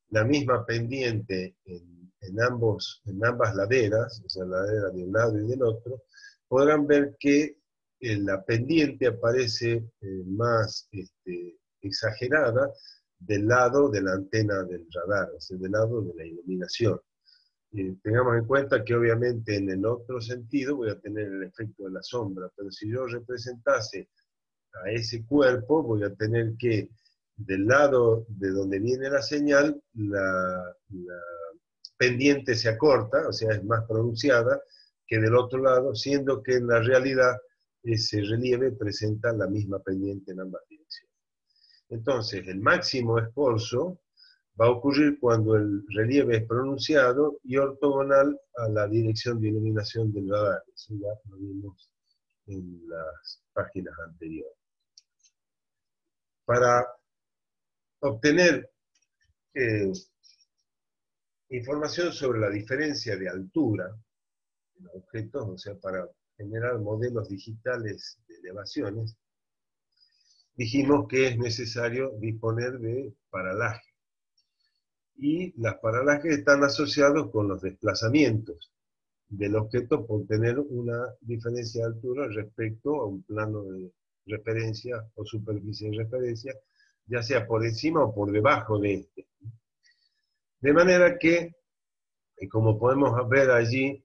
la misma pendiente en ambas laderas, o sea, la ladera de un lado y del otro, podrán ver que la pendiente aparece más exagerada del lado de la antena del radar, o sea, del lado de la iluminación. Tengamos en cuenta que obviamente en el otro sentido voy a tener el efecto de la sombra, pero si yo representase a ese cuerpo, voy a tener que del lado de donde viene la señal, la pendiente se acorta, o sea, es más pronunciada que del otro lado, siendo que en la realidad ese relieve presenta la misma pendiente en ambas direcciones. Entonces, el máximo escorzo va a ocurrir cuando el relieve es pronunciado y ortogonal a la dirección de iluminación del radar. Eso ya lo vimos en las páginas anteriores. Para obtener información sobre la diferencia de altura de los objetos, o sea, para generar modelos digitales de elevaciones, dijimos que es necesario disponer de paralaje. Y las paralajes están asociados con los desplazamientos del objeto por tener una diferencia de altura respecto a un plano de referencia o superficie de referencia, ya sea por encima o por debajo de este. De manera que, como podemos ver allí,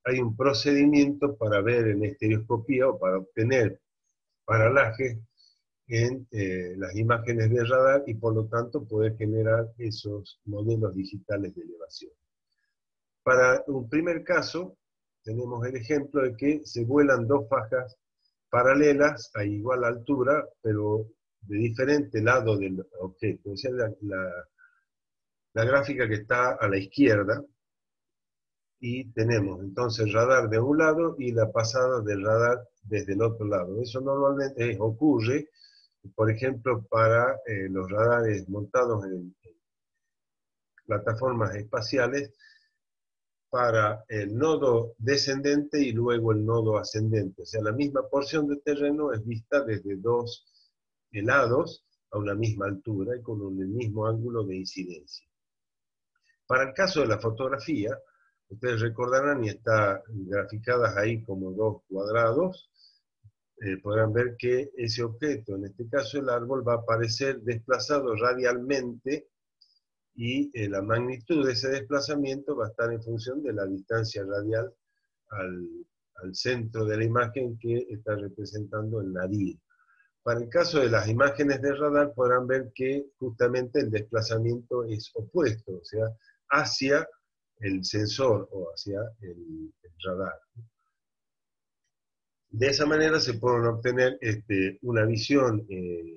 hay un procedimiento para ver en estereoscopía o para obtener paralajes en las imágenes de radar y por lo tanto poder generar esos modelos digitales de elevación. Para un primer caso, tenemos el ejemplo de que se vuelan dos fajas paralelas a igual altura, pero de diferente lado del objeto. O sea, la gráfica que está a la izquierda, y tenemos entonces radar de un lado y la pasada del radar desde el otro lado. Eso normalmente ocurre, por ejemplo, para los radares montados en plataformas espaciales, para el nodo descendente y luego el nodo ascendente. O sea, la misma porción de terreno es vista desde dos lados a una misma altura y con el mismo ángulo de incidencia. Para el caso de la fotografía, ustedes recordarán, y está graficadas ahí como dos cuadrados, podrán ver que ese objeto, en este caso el árbol, va a aparecer desplazado radialmente y la magnitud de ese desplazamiento va a estar en función de la distancia radial al centro de la imagen que está representando el nadir. Para el caso de las imágenes de radar podrán ver que justamente el desplazamiento es opuesto, o sea, hacia el sensor o hacia el radar. De esa manera se pueden obtener una visión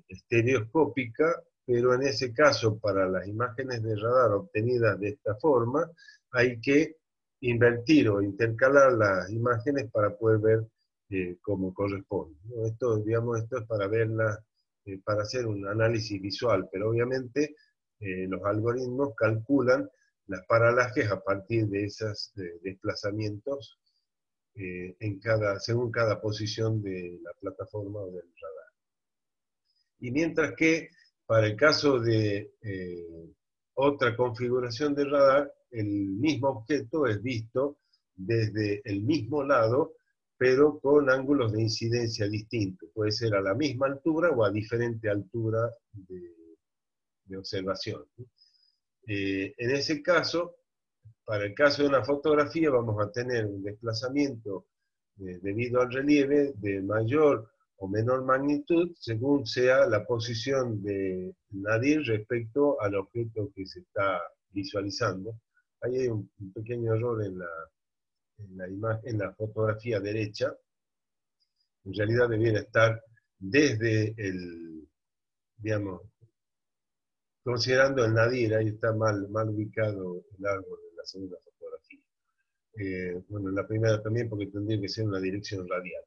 estereoscópica pero en ese caso, para las imágenes de radar obtenidas de esta forma, hay que invertir o intercalar las imágenes para poder ver cómo corresponde, ¿no? Esto, digamos, esto es para verlas, para hacer un análisis visual, pero obviamente los algoritmos calculan las paralajes a partir de esos desplazamientos según cada posición de la plataforma o del radar. Y mientras que para el caso de otra configuración de radar, el mismo objeto es visto desde el mismo lado, pero con ángulos de incidencia distintos. Puede ser a la misma altura o a diferente altura de observación. En ese caso, para el caso de una fotografía, vamos a tener un desplazamiento debido al relieve de mayor o menor magnitud, según sea la posición de nadir respecto al objeto que se está visualizando. Ahí hay un pequeño error en la fotografía derecha. En realidad debiera estar desde el, digamos, considerando el nadir, ahí está mal ubicado el árbol en la segunda fotografía. Bueno, en la primera también, porque tendría que ser una dirección radial.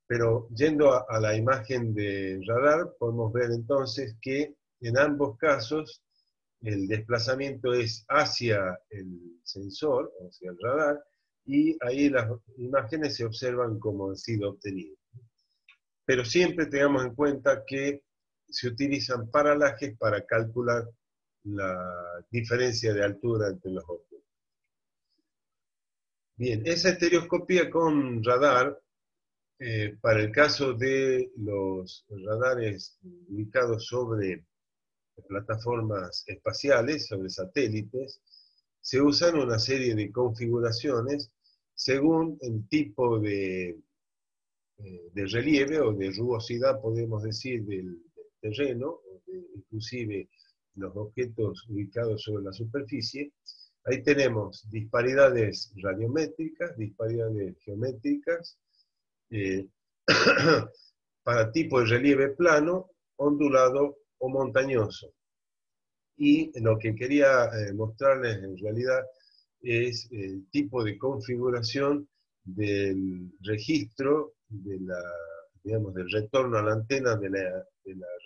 Pero yendo a la imagen de radar, podemos ver entonces que en ambos casos el desplazamiento es hacia el sensor, hacia el radar, y ahí las imágenes se observan como han sido obtenidas. Pero siempre tengamos en cuenta que se utilizan paralajes para calcular la diferencia de altura entre los objetos. Bien, esa estereoscopía con radar, para el caso de los radares ubicados sobre plataformas espaciales, sobre satélites, se usan una serie de configuraciones según el tipo de relieve o de rugosidad, podemos decir, del terreno, inclusive los objetos ubicados sobre la superficie. Ahí tenemos disparidades radiométricas, disparidades geométricas, para tipo de relieve plano, ondulado o montañoso. Y lo que quería mostrarles en realidad es el tipo de configuración del registro digamos, del retorno a la antena de la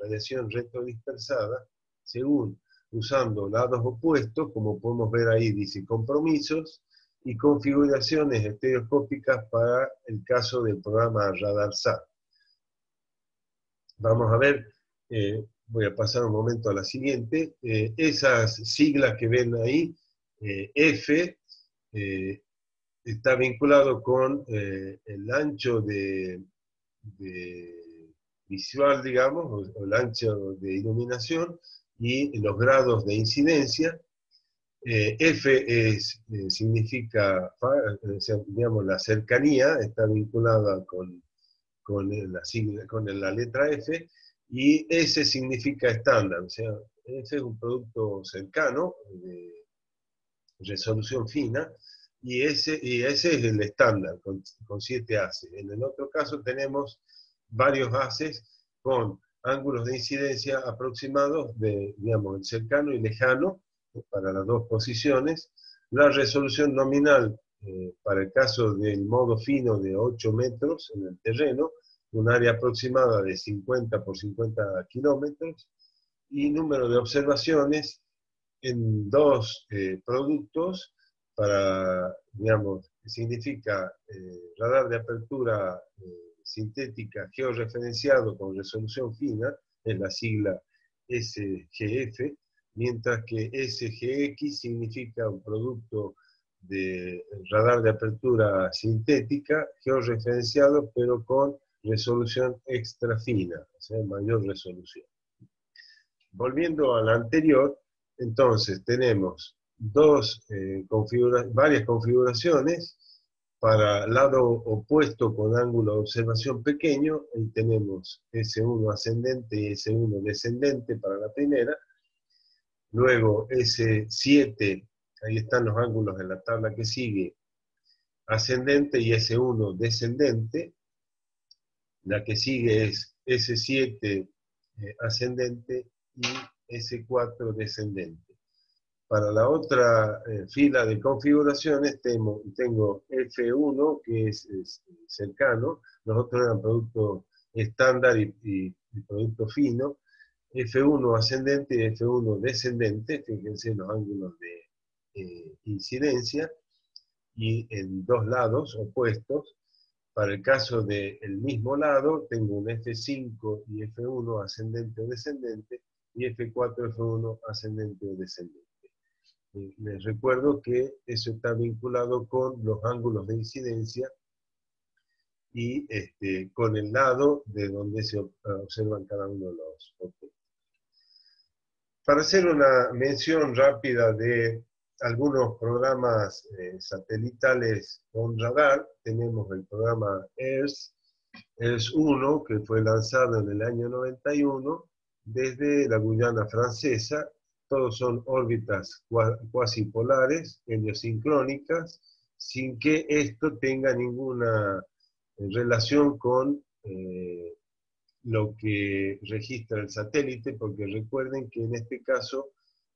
radiación retrodispersada, según usando lados opuestos, como podemos ver ahí, dice compromisos, y configuraciones estereoscópicas para el caso del programa RadarSat. Vamos a ver, voy a pasar un momento a la siguiente, esas siglas que ven ahí, F, está vinculado con el ancho de visual, digamos, o el ancho de iluminación, y los grados de incidencia. F significa, digamos, la cercanía, está vinculada con la letra F, y S significa estándar, o sea, F es un producto cercano, de resolución fina, y ese es el estándar, con 7 haces. En el otro caso tenemos varios haces con ángulos de incidencia aproximados de, digamos, el cercano y lejano, para las dos posiciones. La resolución nominal, para el caso del modo fino, de 8 metros en el terreno, un área aproximada de 50 por 50 kilómetros, y número de observaciones en dos productos para, digamos, que significa radar de apertura sintética georreferenciado con resolución fina, es la sigla SGF, mientras que SGX significa un producto de radar de apertura sintética georreferenciado, pero con resolución extra fina, o sea, mayor resolución. Volviendo a la anterior, entonces tenemos varias configuraciones para lado opuesto con ángulo de observación pequeño. Ahí tenemos S1 ascendente y S1 descendente para la primera. Luego S7, ahí están los ángulos en la tabla que sigue, ascendente, y S1 descendente. La que sigue es S7 ascendente y S4 descendente. Para la otra fila de configuraciones tengo F1, que es cercano, los otros eran producto estándar y producto fino, F1 ascendente y F1 descendente, fíjense los ángulos de incidencia, y en dos lados opuestos. Para el caso del mismo lado, tengo un F5 y F1 ascendente o descendente, y F4, F1 ascendente o descendente. Les recuerdo que eso está vinculado con los ángulos de incidencia y con el lado de donde se observan cada uno de los objetos. Para hacer una mención rápida de algunos programas satelitales con radar, tenemos el programa ERS-1, que fue lanzado en el año 91 desde la Guyana francesa. Todos son órbitas cuasipolares, heliosincrónicas, sin que esto tenga ninguna relación con lo que registra el satélite, porque recuerden que en este caso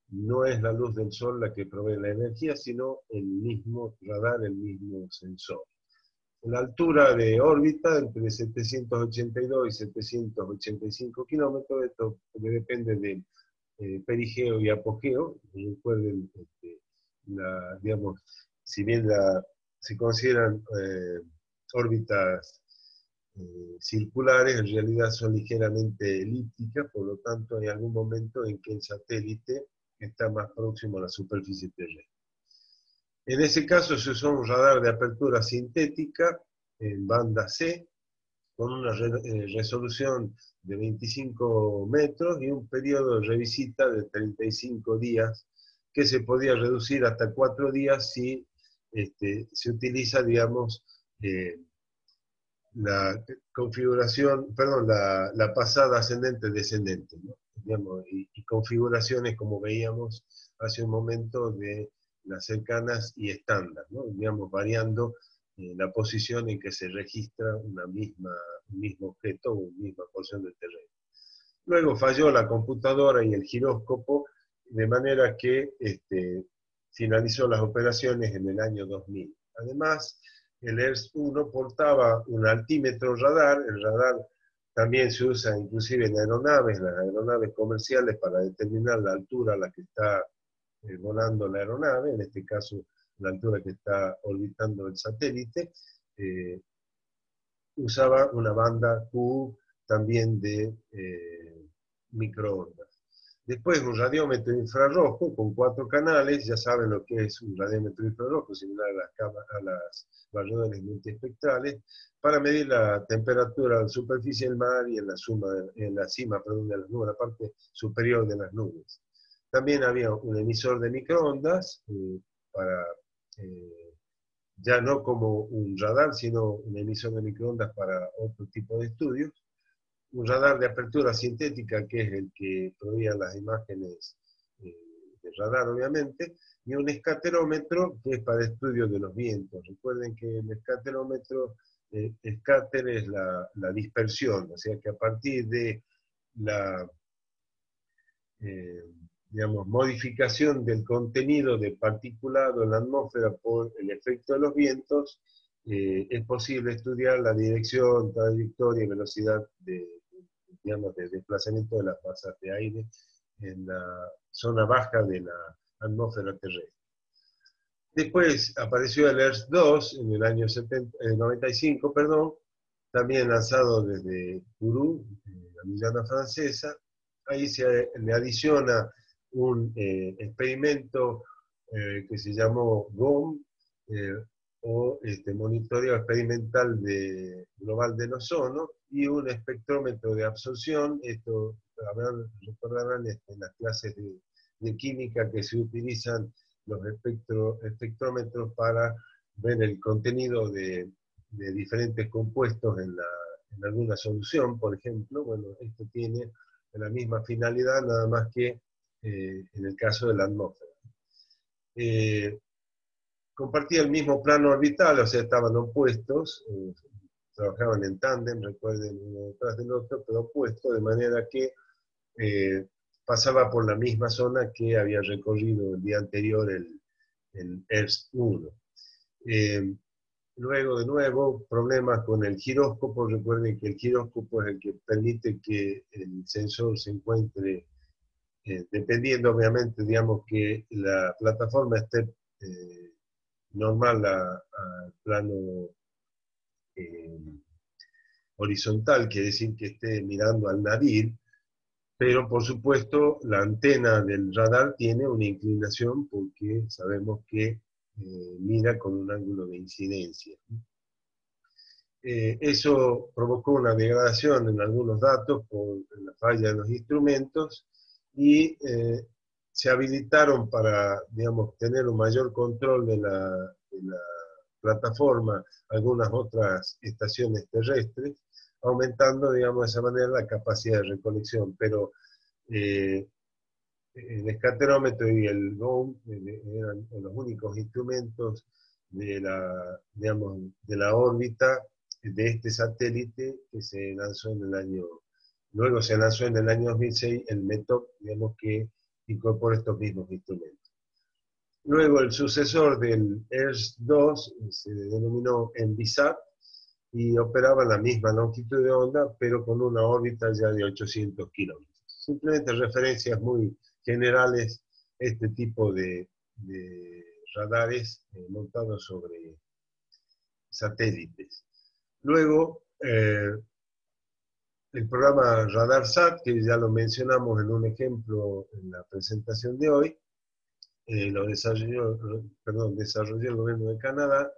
no es la luz del sol la que provee la energía, sino el mismo radar, el mismo sensor. La altura de órbita entre 782 y 785 kilómetros, esto depende del perigeo y apogeo. Recuerden, digamos, si bien se consideran órbitas circulares, en realidad son ligeramente elípticas, por lo tanto hay algún momento en que el satélite está más próximo a la superficie terrestre. En ese caso se usó un radar de apertura sintética en banda C, con una resolución de 25 metros y un periodo de revisita de 35 días, que se podía reducir hasta 4 días si se utiliza, digamos, la configuración, perdón, la pasada ascendente-descendente, ¿no? Digamos, y configuraciones, como veíamos hace un momento, de las cercanas y estándar, ¿no? Digamos, variando la posición en que se registra un mismo objeto o una misma porción del terreno. Luego falló la computadora y el giróscopo, de manera que finalizó las operaciones en el año 2000. Además, el ERS-1 portaba un altímetro radar. El radar también se usa inclusive en aeronaves, las aeronaves comerciales, para determinar la altura a la que está volando la aeronave, en este caso la altura que está orbitando el satélite. Usaba una banda Q también de microondas. Después un radiómetro infrarrojo con 4 canales, ya saben lo que es un radiómetro infrarrojo, similar a las barredoras multiespectrales, para medir la temperatura en la superficie del mar y en la cima de las nubes, la parte superior de las nubes. También había un emisor de microondas, ya no como un radar, sino un emisor de microondas para otro tipo de estudios. Un radar de apertura sintética, que es el que proveía las imágenes de radar, obviamente, y un escaterómetro, que es para estudio de los vientos. Recuerden que el escaterómetro, escáter es la dispersión, o sea que a partir de la digamos, modificación del contenido de particulado en la atmósfera por el efecto de los vientos, es posible estudiar la dirección, trayectoria y velocidad digamos, de desplazamiento de las masas de aire en la zona baja de la atmósfera terrestre. Después apareció el ERS-2 en el año 95, perdón, también lanzado desde Kourou, la Guyana francesa. Ahí se le adiciona un experimento que se llamó GOM, o monitoreo experimental global del ozono, y un espectrómetro de absorción. Esto recordarán en las clases de química, que se utilizan los espectrómetros para ver el contenido de diferentes compuestos en alguna solución, por ejemplo. Bueno, esto tiene la misma finalidad, nada más que en el caso de la atmósfera. Compartía el mismo plano orbital, o sea, estaban opuestos, trabajaban en tándem, recuerden, uno detrás del otro, pero opuestos, de manera que pasaba por la misma zona que había recorrido el día anterior el ERS-1. Luego, de nuevo, problemas con el giróscopo. Recuerden que el giróscopo es el que permite que el sensor se encuentre, dependiendo obviamente, digamos, que la plataforma esté normal al plano horizontal, quiere decir que esté mirando al nadir, pero por supuesto la antena del radar tiene una inclinación porque sabemos que mira con un ángulo de incidencia. Eso provocó una degradación en algunos datos por la falla de los instrumentos y se habilitaron para, digamos, tener un mayor control de la plataforma algunas otras estaciones terrestres, aumentando, digamos, de esa manera la capacidad de recolección. Pero el escaterómetro y el GOM eran los únicos instrumentos de digamos, de la órbita de este satélite que se lanzó en el año, luego se lanzó en el año 2006 el METOP, digamos, que incorpora estos mismos instrumentos. Luego el sucesor del ERS-2 se denominó Envisat y operaba la misma longitud de onda, pero con una órbita ya de 800 kilómetros. Simplemente referencias muy generales, este tipo de radares montados sobre satélites. Luego, el programa RadarSat, que ya lo mencionamos en un ejemplo en la presentación de hoy, lo desarrolló el gobierno de Canadá.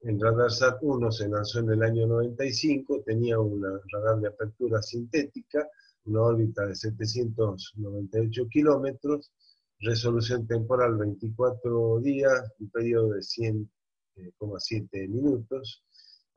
El RadarSat 1 se lanzó en el año 95, tenía una radar de apertura sintética, una órbita de 798 kilómetros, resolución temporal 24 días, un periodo de 100,7 minutos.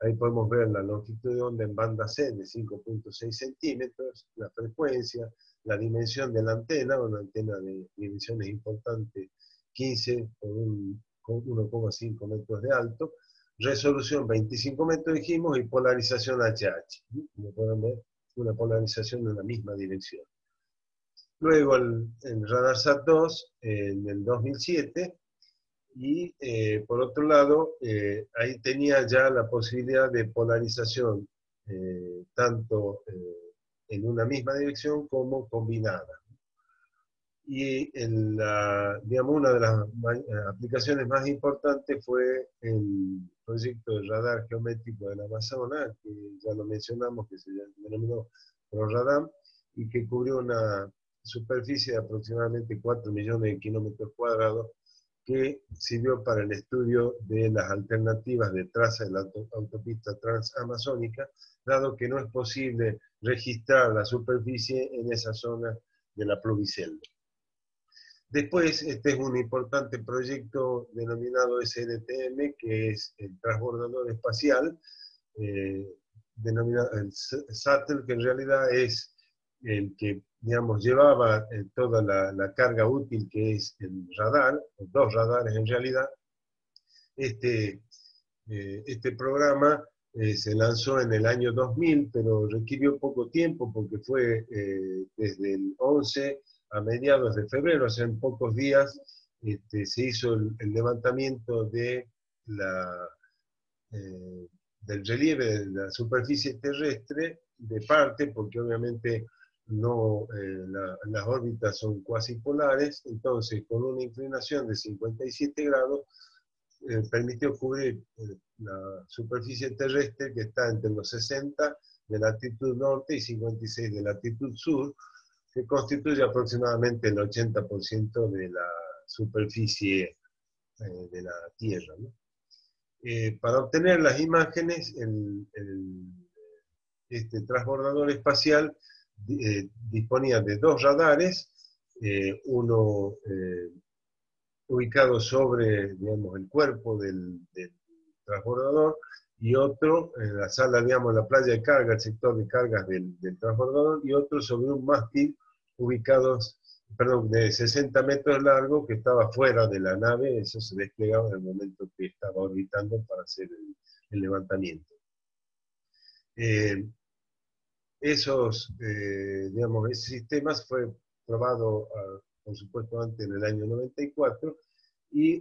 Ahí podemos ver la longitud de onda en banda C de 5.6 centímetros, la frecuencia, la dimensión de la antena, una antena de dimensiones importantes, 15 con 1,5 metros de alto, resolución 25 metros dijimos, y polarización HH. Como pueden ver, una polarización en la misma dirección. Luego el RadarSat 2 en el 2007, y por otro lado, ahí tenía ya la posibilidad de polarización tanto en una misma dirección como combinada. Y digamos, una de las aplicaciones más importantes fue el proyecto de radar geométrico del Amazonas, que ya lo mencionamos, que se denominó ProRadar, y que cubrió una superficie de aproximadamente 4 millones de kilómetros cuadrados, que sirvió para el estudio de las alternativas de traza de la autopista transamazónica, dado que no es posible registrar la superficie en esa zona de la pluvicselva. Después, este es un importante proyecto denominado SNTM, que es el transbordador espacial, denominado el SATEL, que en realidad es el que, digamos, llevaba toda la carga útil que es el radar, dos radares en realidad. Este programa se lanzó en el año 2000, pero requirió poco tiempo porque fue desde el 11 a mediados de febrero, o sea, en pocos días, se hizo el levantamiento del relieve de la superficie terrestre de parte, porque obviamente no, las órbitas son cuasi polares, entonces con una inclinación de 57 grados permitió cubrir la superficie terrestre, que está entre los 60 de latitud norte y 56 de latitud sur, que constituye aproximadamente el 80% de la superficie de la Tierra, ¿no? Para obtener las imágenes, este transbordador espacial disponía de dos radares, uno ubicado sobre, digamos, el cuerpo del transbordador, y otro en la sala, digamos, la playa de carga, el sector de cargas del transbordador, y otro sobre un mástil ubicados, perdón, de 60 metros largo, que estaba fuera de la nave. Eso se desplegaba en el momento que estaba orbitando para hacer el levantamiento. Digamos, ese sistema fue probado, por supuesto, antes en el año 94, y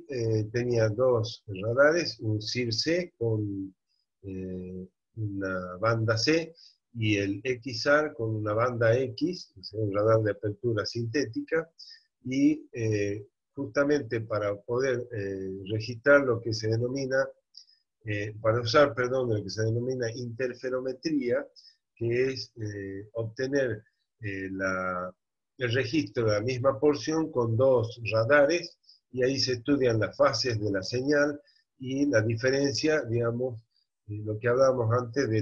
tenía dos radares, un CIR-C con una banda C, y el XR con una banda X, o sea, un radar de apertura sintética, y justamente para poder registrar lo que se denomina, para usar, perdón, lo que se denomina interferometría, que es obtener el registro de la misma porción con dos radares, y ahí se estudian las fases de la señal y la diferencia, digamos, lo que hablábamos antes de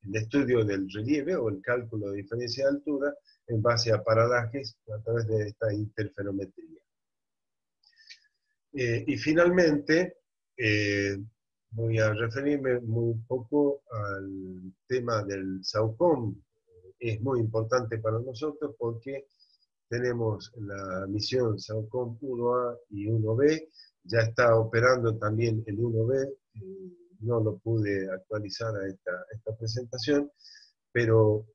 el estudio del relieve o el cálculo de diferencia de altura en base a paralajes a través de esta interferometría. Y finalmente, voy a referirme muy poco al tema del SAOCOM. Es muy importante para nosotros porque tenemos la misión SAOCOM 1A y 1B, ya está operando también el 1B, no lo pude actualizar a esta presentación, pero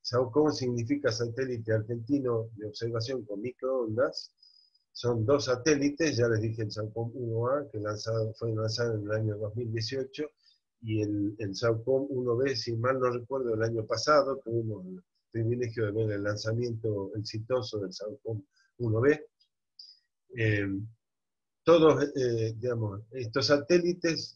SAOCOM significa Satélite Argentino de Observación con Microondas. Son dos satélites, ya les dije el SAOCOM 1A, que fue lanzado en el año 2018, y el SAOCOM 1B, si mal no recuerdo, el año pasado tuvimos el privilegio de ver el lanzamiento exitoso del SAOCOM 1B. Todos, digamos, estos satélites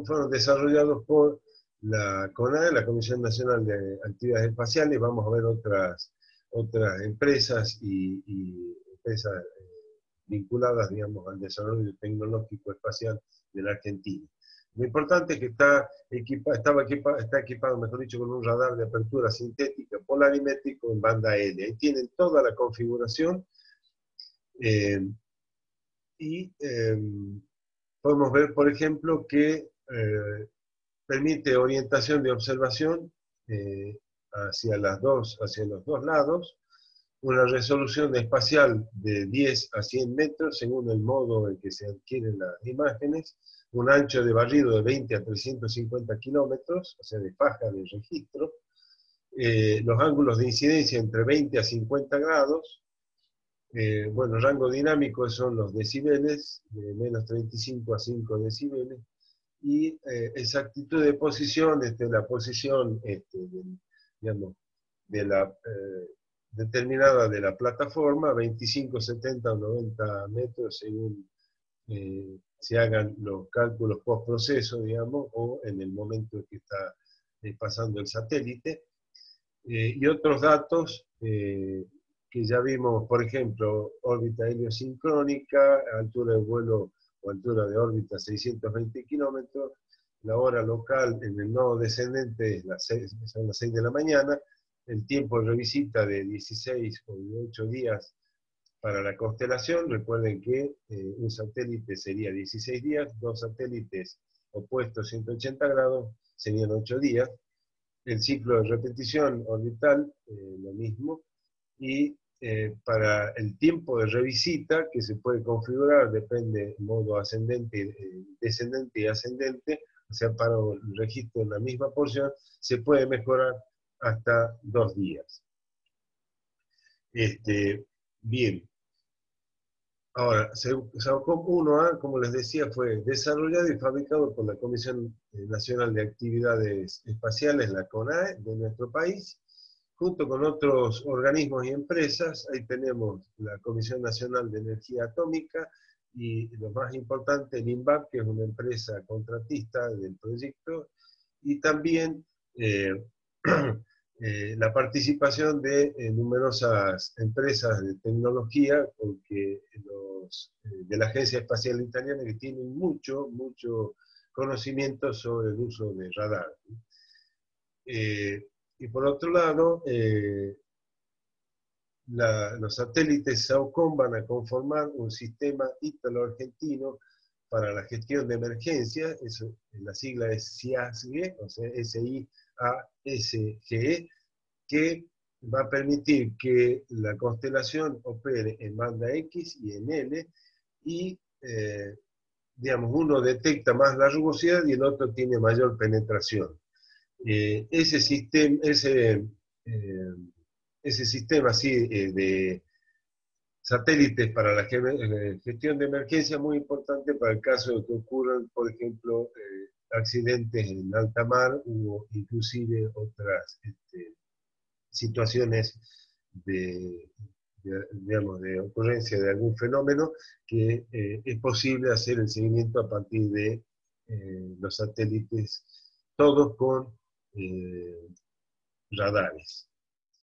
fueron desarrollados por la CONAE, la Comisión Nacional de Actividades Espaciales. Vamos a ver otras empresas y empresas vinculadas, digamos, al desarrollo tecnológico espacial de la Argentina. Lo importante es que está equipado, mejor dicho, con un radar de apertura sintética polarimétrico en banda L. Ahí tienen toda la configuración podemos ver, por ejemplo, que permite orientación de observación hacia los dos lados, una resolución espacial de 10 a 100 metros según el modo en que se adquieren las imágenes, un ancho de barrido de 20 a 350 kilómetros, o sea, de faja de registro, los ángulos de incidencia entre 20 a 50 grados, bueno, rango dinámico son los decibeles, de menos 35 a 5 decibeles, y exactitud de posición, la posición digamos, determinada de la plataforma, 25, 70 o 90 metros según se hagan los cálculos post proceso, digamos, o en el momento en que está pasando el satélite. Y otros datos que ya vimos, por ejemplo, órbita heliosincrónica, altura de vuelo o altura de órbita 620 kilómetros, la hora local en el nodo descendente son las 6 de la mañana, el tiempo de revisita de 16 o 8 días para la constelación. Recuerden que un satélite sería 16 días, dos satélites opuestos 180 grados serían 8 días. El ciclo de repetición orbital, lo mismo, y para el tiempo de revisita, que se puede configurar, depende del modo ascendente, descendente y ascendente, o sea, para el registro en la misma porción, se puede mejorar hasta 2 días. Bien. Ahora, SAOCOM 1A, como les decía, fue desarrollado y fabricado por la Comisión Nacional de Actividades Espaciales, la CONAE, de nuestro país, junto con otros organismos y empresas. Ahí tenemos la Comisión Nacional de Energía Atómica y, lo más importante, el INVAP, que es una empresa contratista del proyecto, y también la participación de numerosas empresas de tecnología, porque de la Agencia Espacial Italiana, que tienen mucho conocimiento sobre el uso de radar. Y por otro lado, los satélites SAOCOM van a conformar un sistema ítalo-argentino para la gestión de emergencias. La sigla es SIASGE, o sea, SIASGE, que va a permitir que la constelación opere en banda X y en L, y digamos, uno detecta más la rugosidad y el otro tiene mayor penetración. Eh, ese sistema así, de satélites para la gestión de emergencia es muy importante para el caso de que ocurran, por ejemplo, accidentes en alta mar o inclusive otras situaciones digamos, de ocurrencia de algún fenómeno que es posible hacer el seguimiento a partir de los satélites, todos con radares.